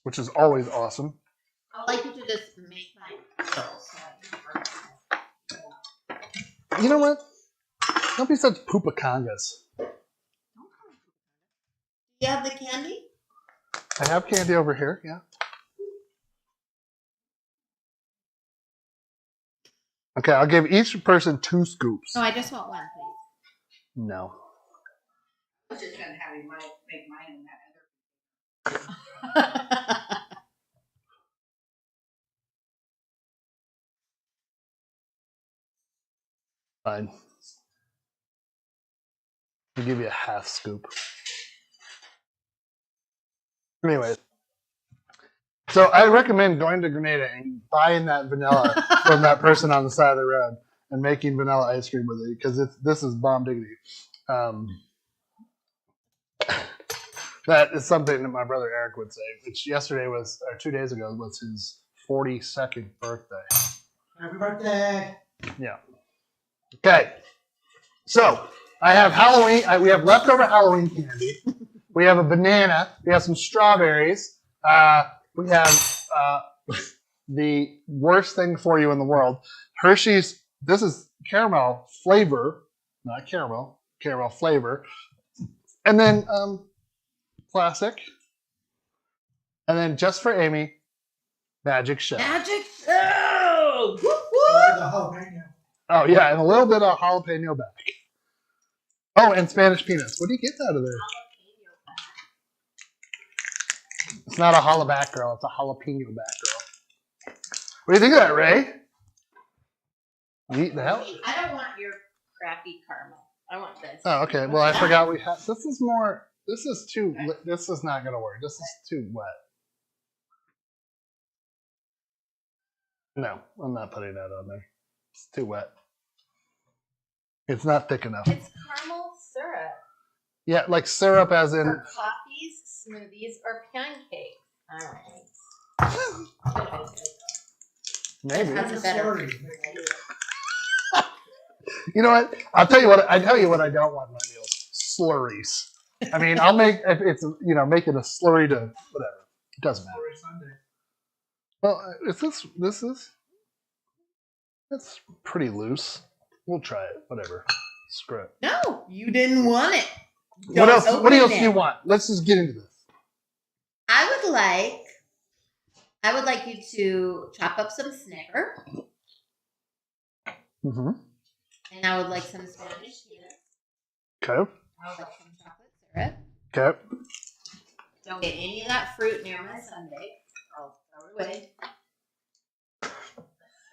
A: which is always awesome.
B: I'd like you to just make my pills.
A: You know what? Don't be such poopacongas.
B: You have the candy?
A: I have candy over here, yeah. Okay, I'll give each person 2 scoops.
B: No, I just want one, please.
A: No.
D: I was just gonna have you make mine in that
A: Fine. I'll give you a half scoop. Anyways. So I recommend going to Grenada and buying that vanilla from that person on the side of the road and making vanilla ice cream with it because this is bomb diggity. That is something that my brother Eric would say, which yesterday was, or 2 days ago, was his 42nd birthday.
C: Happy birthday.
A: Yeah. Okay. So I have Halloween. We have leftover Halloween candy. We have a banana. We have some strawberries. We have the worst thing for you in the world, Hershey's. This is caramel flavor, not caramel. Caramel flavor, and then classic, and then just for Amy, magic shell.
B: Magic show! Whoop,
C: The
B: whoop.
C: jalapeno.
A: Oh yeah, and a little bit of jalapeno back. Oh, and Spanish peanuts. What do you get out of there? It's not a hollaback girl. It's a jalapeno back girl. What do you think of that, Ray? You eat the hell?
B: I don't want your crappy caramel. I want this.
A: Oh, okay. Well, I forgot we had. This is more. This is too. This is not gonna work. This is too wet. No, I'm not putting that on there. It's too wet. It's not thick enough.
B: It's caramel syrup
A: Yeah, like syrup, as in.
B: for coffees, smoothies, or pancakes. All right.
A: Maybe.
B: That's a better.
C: Slurry.
A: You know what? I'll tell you what. I tell you what. I don't want in my meals: slurries. I mean, I'll make if it's make it a slurry to whatever. It doesn't matter.
C: Sweetest Sundae.
A: Well, is this is that's pretty loose. We'll try it. Whatever. Screw it.
B: No, you didn't want it.
A: What
B: Don't
A: else? What
B: open
A: else
B: it.
A: do you want? Let's just get into this.
B: I would like you to chop up some Snicker,
A: Mm-hmm.
B: and I would like some Spanish peanuts.
A: Okay.
B: I would like some chocolate syrup.
A: Okay.
B: Don't get any of that fruit near my sundae. I'll throw it away.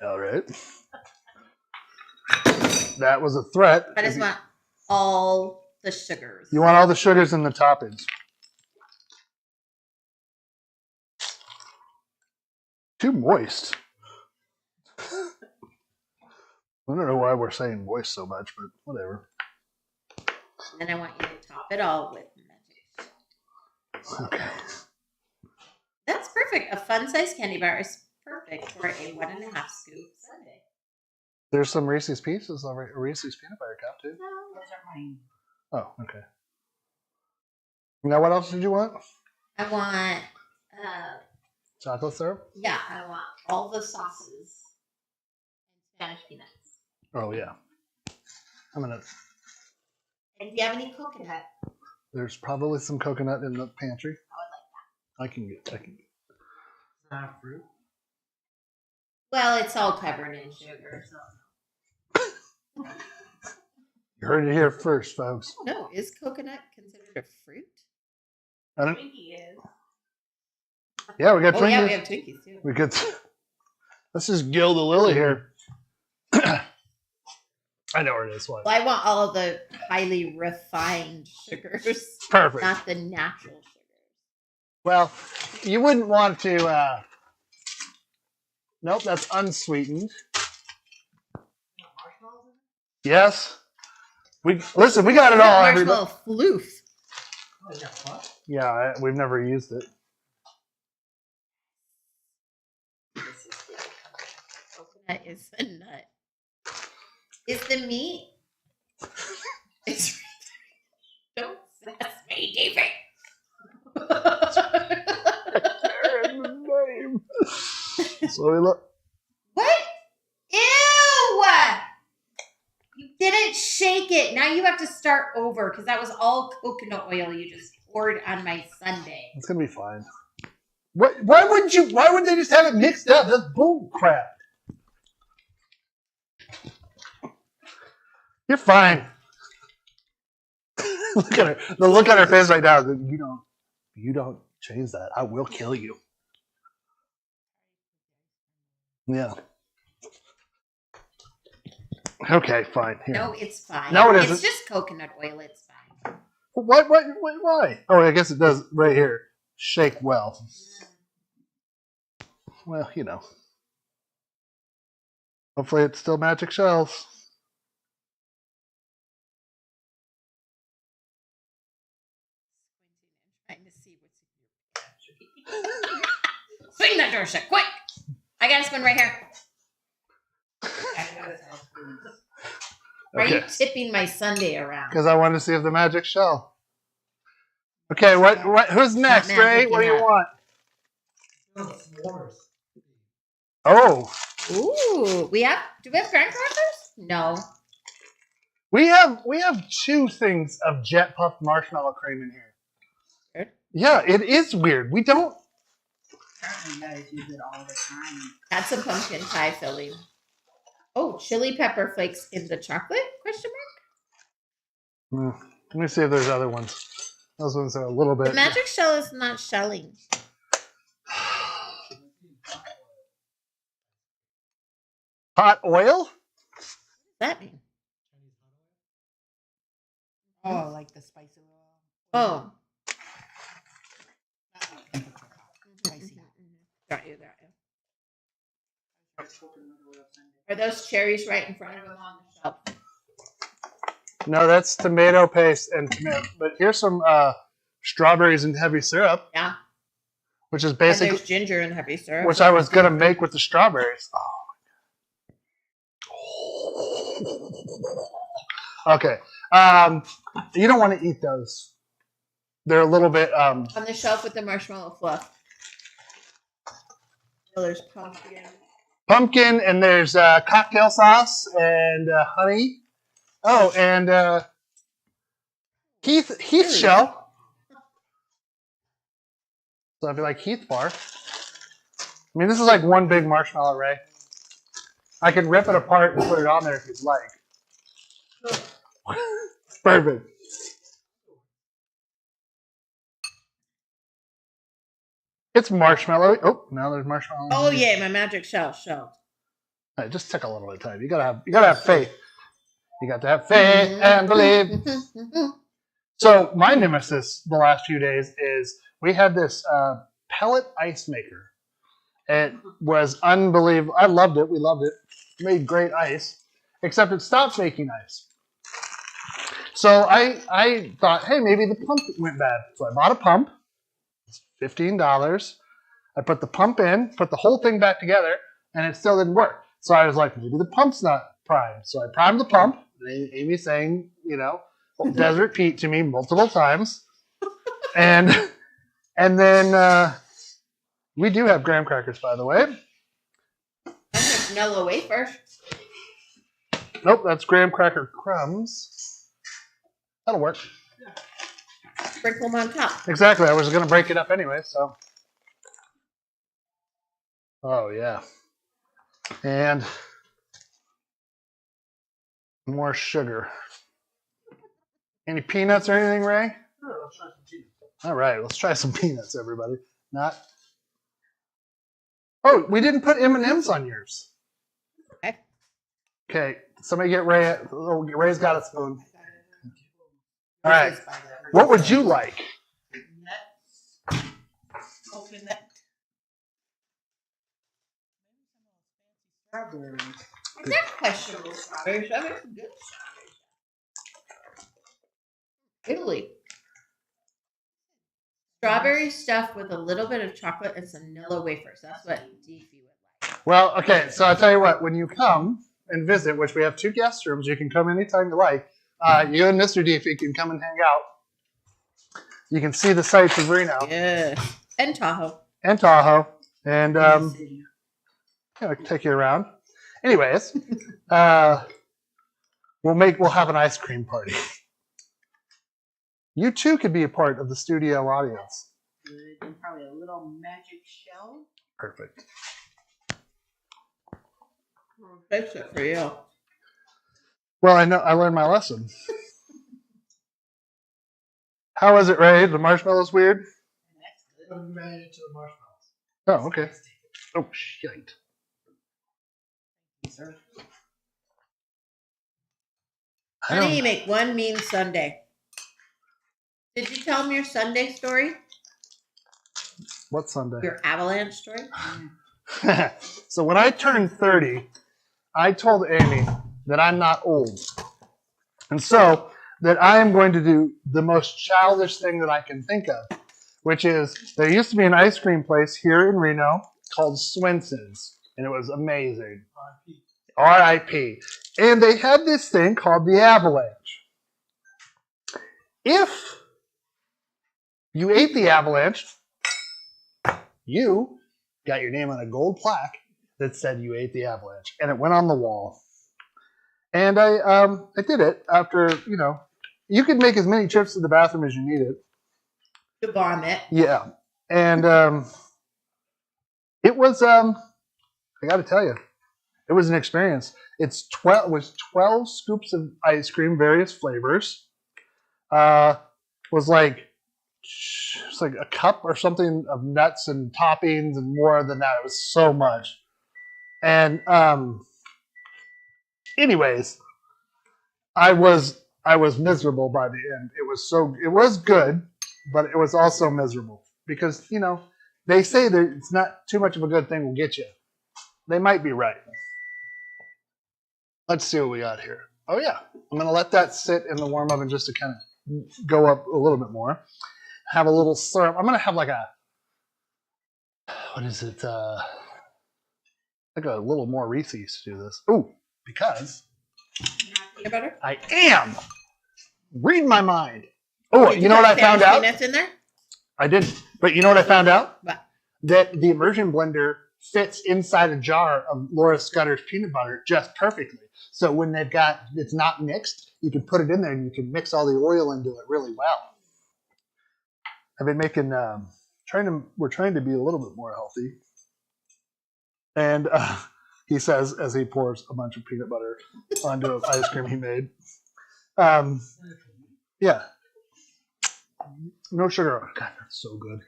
A: All right. That was a threat.
B: I just want all the sugars.
A: You want all the sugars and the toppings. Too moist. I don't know why we're saying moist so much, but whatever.
B: And then I want you to top it all with magic.
A: Okay.
B: That's perfect. A fun-sized candy bar is perfect for a 1.5 scoop sundae.
A: There's some Reese's Pieces, a Reese's peanut butter cup too.
D: Those are mine.
A: Oh, okay. Now, what else did you want?
B: I want,
A: Chocolate syrup?
B: I want all the sauces and Spanish peanuts.
A: Oh yeah. I'm gonna.
B: And do you have any coconut?
A: There's probably some coconut in the pantry.
B: I would like
A: I can get.
C: Is that a fruit?
B: Well, it's all covered in sugar, so.
A: You heard it here first, folks.
B: No, is coconut considered a fruit?
A: I don't.
B: Twinkie is.
A: Yeah, we got
B: Oh
A: Twinkies.
B: yeah, we have Twinkies too.
A: We could. Let's just gild the lily here. I know where it is. What?
B: Well, I want all of the highly refined sugars,
A: Perfect.
B: not the natural sugars.
A: Well, you wouldn't want to. Nope, that's unsweetened. Yes. We listen. We got it all. Everybody.
B: Marshmallow floof.
C: Oh, you got what?
A: Yeah, we've never used it.
B: Coconut is a nut. Is the meat? It's don't sass me, David.
A: So we look.
B: What? Ew! You didn't shake it. Now you have to start over because that was all coconut oil you just poured on my sundae.
A: It's gonna be fine. What? Why wouldn't you? Why wouldn't they just have it mixed up? That's bull crap. You're fine. Look at her. The look on her face right now. You don't change that. I will kill you. Yeah. Okay, fine. Here.
B: No, it's fine.
A: No, it isn't.
B: It's just coconut oil. It's fine.
A: What? Why? Oh, I guess it does right here. Shake well. Well, you know. Hopefully it's still magic shells.
B: Trying to see what's in your pantry. Swing that door shut, quick! I got a spoon right here. Why are you
A: Okay.
B: tipping my sundae around?
A: Because I wanted to see if the magic shell. Okay, what? Who's next,
B: Not
A: Ray?
B: magic
A: What do you
B: enough.
A: want?
C: S'mores.
A: Oh,
B: Ooh, do we have graham crackers? No.
A: we have two things of jet puffed marshmallow cream in here.
B: Weird.
A: Yeah, it is weird. We don't.
D: Apparently, you guys use it all the time.
B: Add some pumpkin pie filling. Oh, chili pepper flakes in the chocolate? Question mark?
A: Let me see if there's other ones. Those ones are a little
B: The
A: bit.
B: magic shell is not shelling.
A: Hot oil?
B: What does that mean?
D: Oh, like the spicy oil.
B: Oh.
D: Spicy.
B: Got you. Are those cherries right in front of them on the shelf?
A: No, that's tomato paste and tomato. But here's some strawberries and heavy syrup,
B: Yeah.
A: which is
B: And
A: basically
B: there's ginger and heavy syrup.
A: which I was gonna make with the strawberries. Okay. You don't want to eat those. They're a little bit.
B: On the shelf with the marshmallow fluff. Oh, there's
A: Pumpkin, and there's cocktail sauce and honey. Oh, and Heath shell. So I'd be like Heath bar. I mean, this is like one big marshmallow, Ray. I can rip it apart and put it on there if you'd like. Perfect. It's marshmallow. Oh, now there's marshmallow.
B: Oh yeah, my magic shell.
A: It just took a little bit of time. You gotta have faith. You got to have faith and believe. So my nemesis the last few days is we had this pellet ice maker. It was unbelievable. I loved it. We loved it. It made great ice, except it stopped making ice. So I thought, hey, maybe the pump went bad. So I bought a pump. It's $15. I put the pump in, put the whole thing back together, and it still didn't work. So I was like, maybe the pump's not primed. So I primed the pump. Amy saying, Desert Pete to me multiple times. And then we do have graham crackers, by the way.
B: And there's Nilla wafers.
A: Nope, that's graham cracker crumbs. That'll work.
B: Sprinkle them on top.
A: Exactly. I was going to break it up anyway, so. Oh, yeah. And more sugar. Any peanuts or anything, Ray? All right, let's try some peanuts, everybody. Not. Oh, we didn't put M&Ms on yours.
B: Okay.
A: Okay, somebody get Ray. Oh, Ray's got a spoon. All right. What would you like?
D: Nuts. Coconut. Strawberries.
B: Is that questionable strawberries? I mean, good strawberries. Italy. Strawberry stuffed with a little bit of chocolate and some Nilla wafers. That's what Deefy would like.
A: Well, okay, so I'll tell you what. When you come and visit, which we have 2 guest rooms, you can come anytime you like. You and Mr. Deefy can come and hang out. You can see the sights of Reno
B: Yeah. And Tahoe.
A: and Tahoe. And I can take you around. Anyways, we'll have an ice cream party. You too could be a part of the studio audience.
D: Good. And probably a little magic shell.
A: Perfect.
D: We'll fix it for you.
A: Well, I know I learned my lesson. How is it, Ray? The marshmallow's weird?
D: That's good.
C: Put them right into the marshmallows.
A: Oh, okay. Oh, shit.
D: Sir.
A: I
B: Honey,
A: don't-
B: you make one mean Sunday. Did you tell them your Sunday story?
A: What Sunday?
B: Your avalanche story?
A: So when I turned 30, I told Amy that I'm not old. And so that I am going to do the most childish thing that I can think of, which is there used to be an ice cream place here in Reno called Swenson's, and it was amazing. R.I.P. And they had this thing called the avalanche. If you ate the avalanche, you got your name on a gold plaque that said you ate the avalanche, and it went on the wall. And I did it after, you could make as many trips to the bathroom as you needed.
B: To vomit.
A: Yeah. And it was, I got to tell you, it was an experience. It was 12 scoops of ice cream, various flavors. Was like a cup or something of nuts and toppings and more than that. It was so much. And anyways, I was miserable by the end. It was good, but it was also miserable because, they say that it's not too much of a good thing will get you. They might be right. Let's see what we got here. Oh yeah, I'm going to let that sit in the warm oven just to kind of go up a little bit more. Have a little syrup. I'm going to have like what is it? Like a little more Reese's to do this. Ooh, because
B: Peanut butter?
A: I am. Read my mind. Oh, you know what I found out?
B: Peanuts in there?
A: I didn't. But you know what I found out?
B: What?
A: That the immersion blender fits inside a jar of Laura Scudder's peanut butter just perfectly. So when it's not mixed, you can put it in there and you can mix all the oil into it really well. I've been making, we're trying to be a little bit more healthy. And he says as he pours a bunch of peanut butter onto an ice cream he made. Yeah. No sugar. God, that's so good.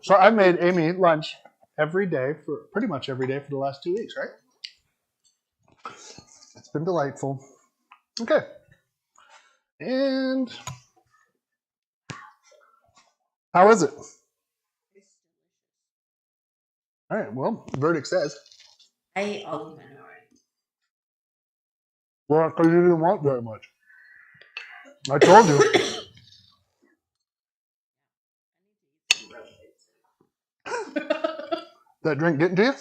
A: So I made Amy lunch pretty much every day for the last 2 weeks, right? It's been delightful. Okay. And how is it? All right, well, verdict says.
B: I ate all of mine already.
A: Well, because you didn't want very much. I told you. That drink getting to you?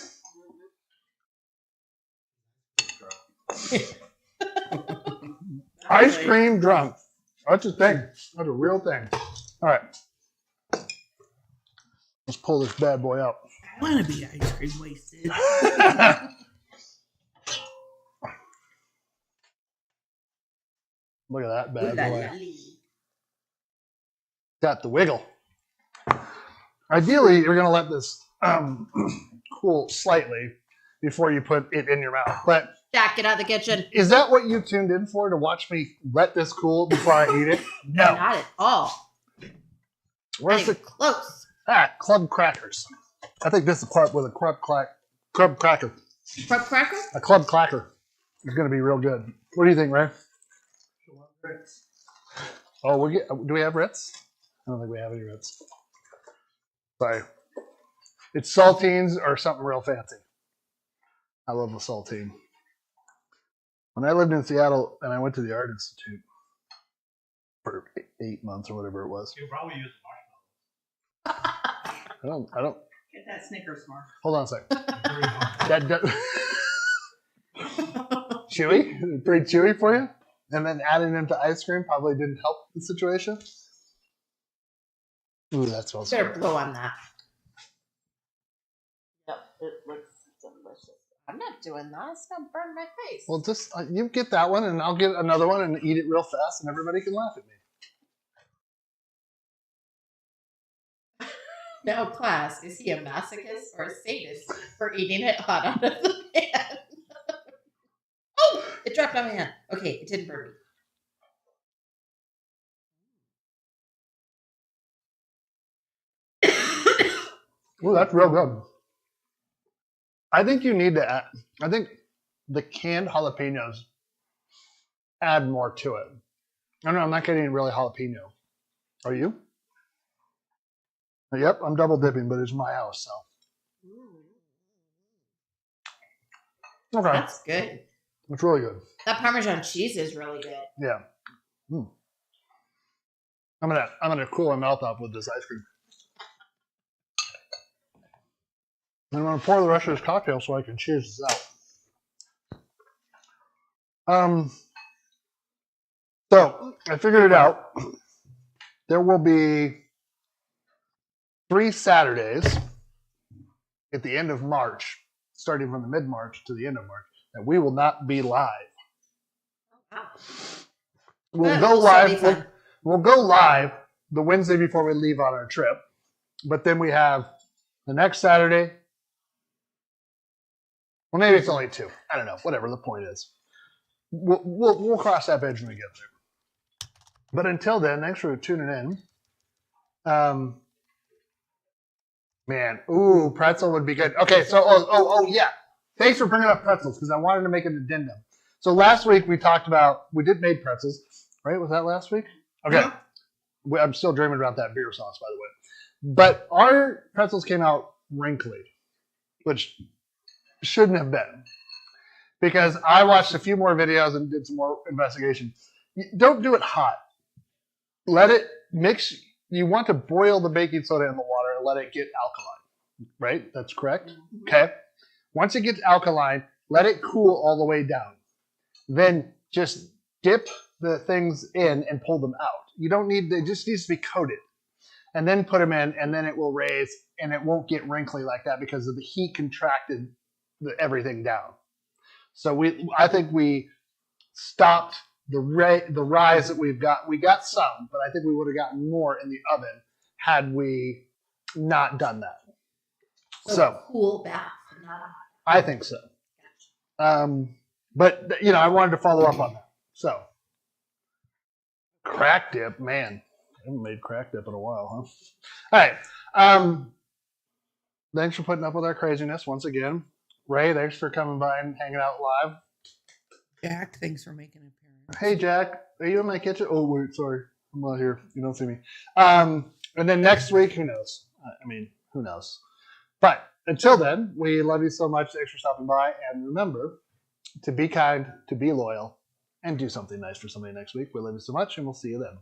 A: Ice cream drunk. That's a thing. That's a real thing. All right. Let's pull this bad boy out.
D: I want to be ice cream wasted.
A: Look at that bad
B: Ooh, that
A: boy.
B: lovely.
A: Got the wiggle. Ideally, you're going to let this cool slightly before you put it in your mouth. But
B: Jack, get out of the kitchen.
A: is that what you tuned in for, to watch me let this cool before I eat it? No.
B: Not at all.
A: Where's
B: Not
A: the
B: even close.
A: club crackers? I think this is the part with a club cracker.
B: Crumb cracker?
A: A club cracker is going to be real good. What do you think, Ray? Oh, do we have Ritz? I don't think we have any Ritz. Sorry. It's saltines or something real fancy. I love the saltine. When I lived in Seattle and I went to the Art Institute for 8 months or whatever it was.
C: You probably use
A: I don't.
D: Get that Snickers mark.
A: Hold on a second.
C: marshmallows.
A: Chewy? Pretty chewy for you? And then adding them to ice cream probably didn't help the situation. Ooh, that smells
B: Better
A: good.
B: blow on that.
D: Yep, it
B: I'm not doing that. It's gonna burn my face.
A: Well, just you get that one, and I'll get another one and eat it real fast, and everybody can laugh at me.
B: Now, class, is he a masochist or a sadist for eating it hot out of the pan? Oh, it dropped on my hand. Okay, it didn't burn me.
A: Ooh, that's real good. I think you need to add, I think the canned jalapenos add more to it. I don't know, I'm not getting really jalapeno. Are you? Yep, I'm double dipping, but it's my house, so. Okay.
B: That's good.
A: It's really good.
B: That Parmesan cheese is really good.
A: Yeah. I'm gonna cool my mouth off with this ice cream. And I'm gonna pour the rest of this cocktail so I can cheers this out. So I figured it out. There will be 3 Saturdays at the end of March, starting from the mid-March to the end of March, that we will not be live.
B: Wow.
A: We'll
B: That
A: go
B: will still be
A: live.
B: fun.
A: We'll go live the Wednesday before we leave on our trip, but then we have the next Saturday. Well, maybe it's only 2. I don't know. Whatever the point is, we'll cross that bridge when we get there. But until then, thanks for tuning in. Man, ooh, pretzel would be good. Okay, so oh yeah, thanks for bringing up pretzels because I wanted to make an addendum. So last week we talked about we made pretzels, right? Was that last week? Okay, I'm still dreaming about that beer sauce, by the way. But our pretzels came out wrinkly, which shouldn't have been, because I watched a few more videos and did some more investigation. Don't do it hot. Let it mix. You want to boil the baking soda in the water and let it get alkaline, right? That's correct. Okay. Once it gets alkaline, let it cool all the way down. Then just dip the things in and pull them out. You don't need, it just needs to be coated. And then put them in, and then it will raise, and it won't get wrinkly like that because of the heat contracted everything down. So I think we stopped the rise that we've got. We got some, but I think we would have gotten more in the oven had we not done that. So
B: cool bath, not a hot.
A: I think so. But I wanted to follow up on that. So crack dip, man. I haven't made crack dip in a while, huh? All right. Thanks for putting up with our craziness once again. Ray, thanks for coming by and hanging out live.
D: Jack, thanks for making an appearance.
A: Hey, Jack, are you in my kitchen? Oh, wait, sorry. I'm not here. You don't see me. And then next week, who knows? I mean, who knows? But until then, we love you so much. Thanks for stopping by. And remember to be kind, to be loyal, and do something nice for somebody next week. We love you so much, and we'll see you then.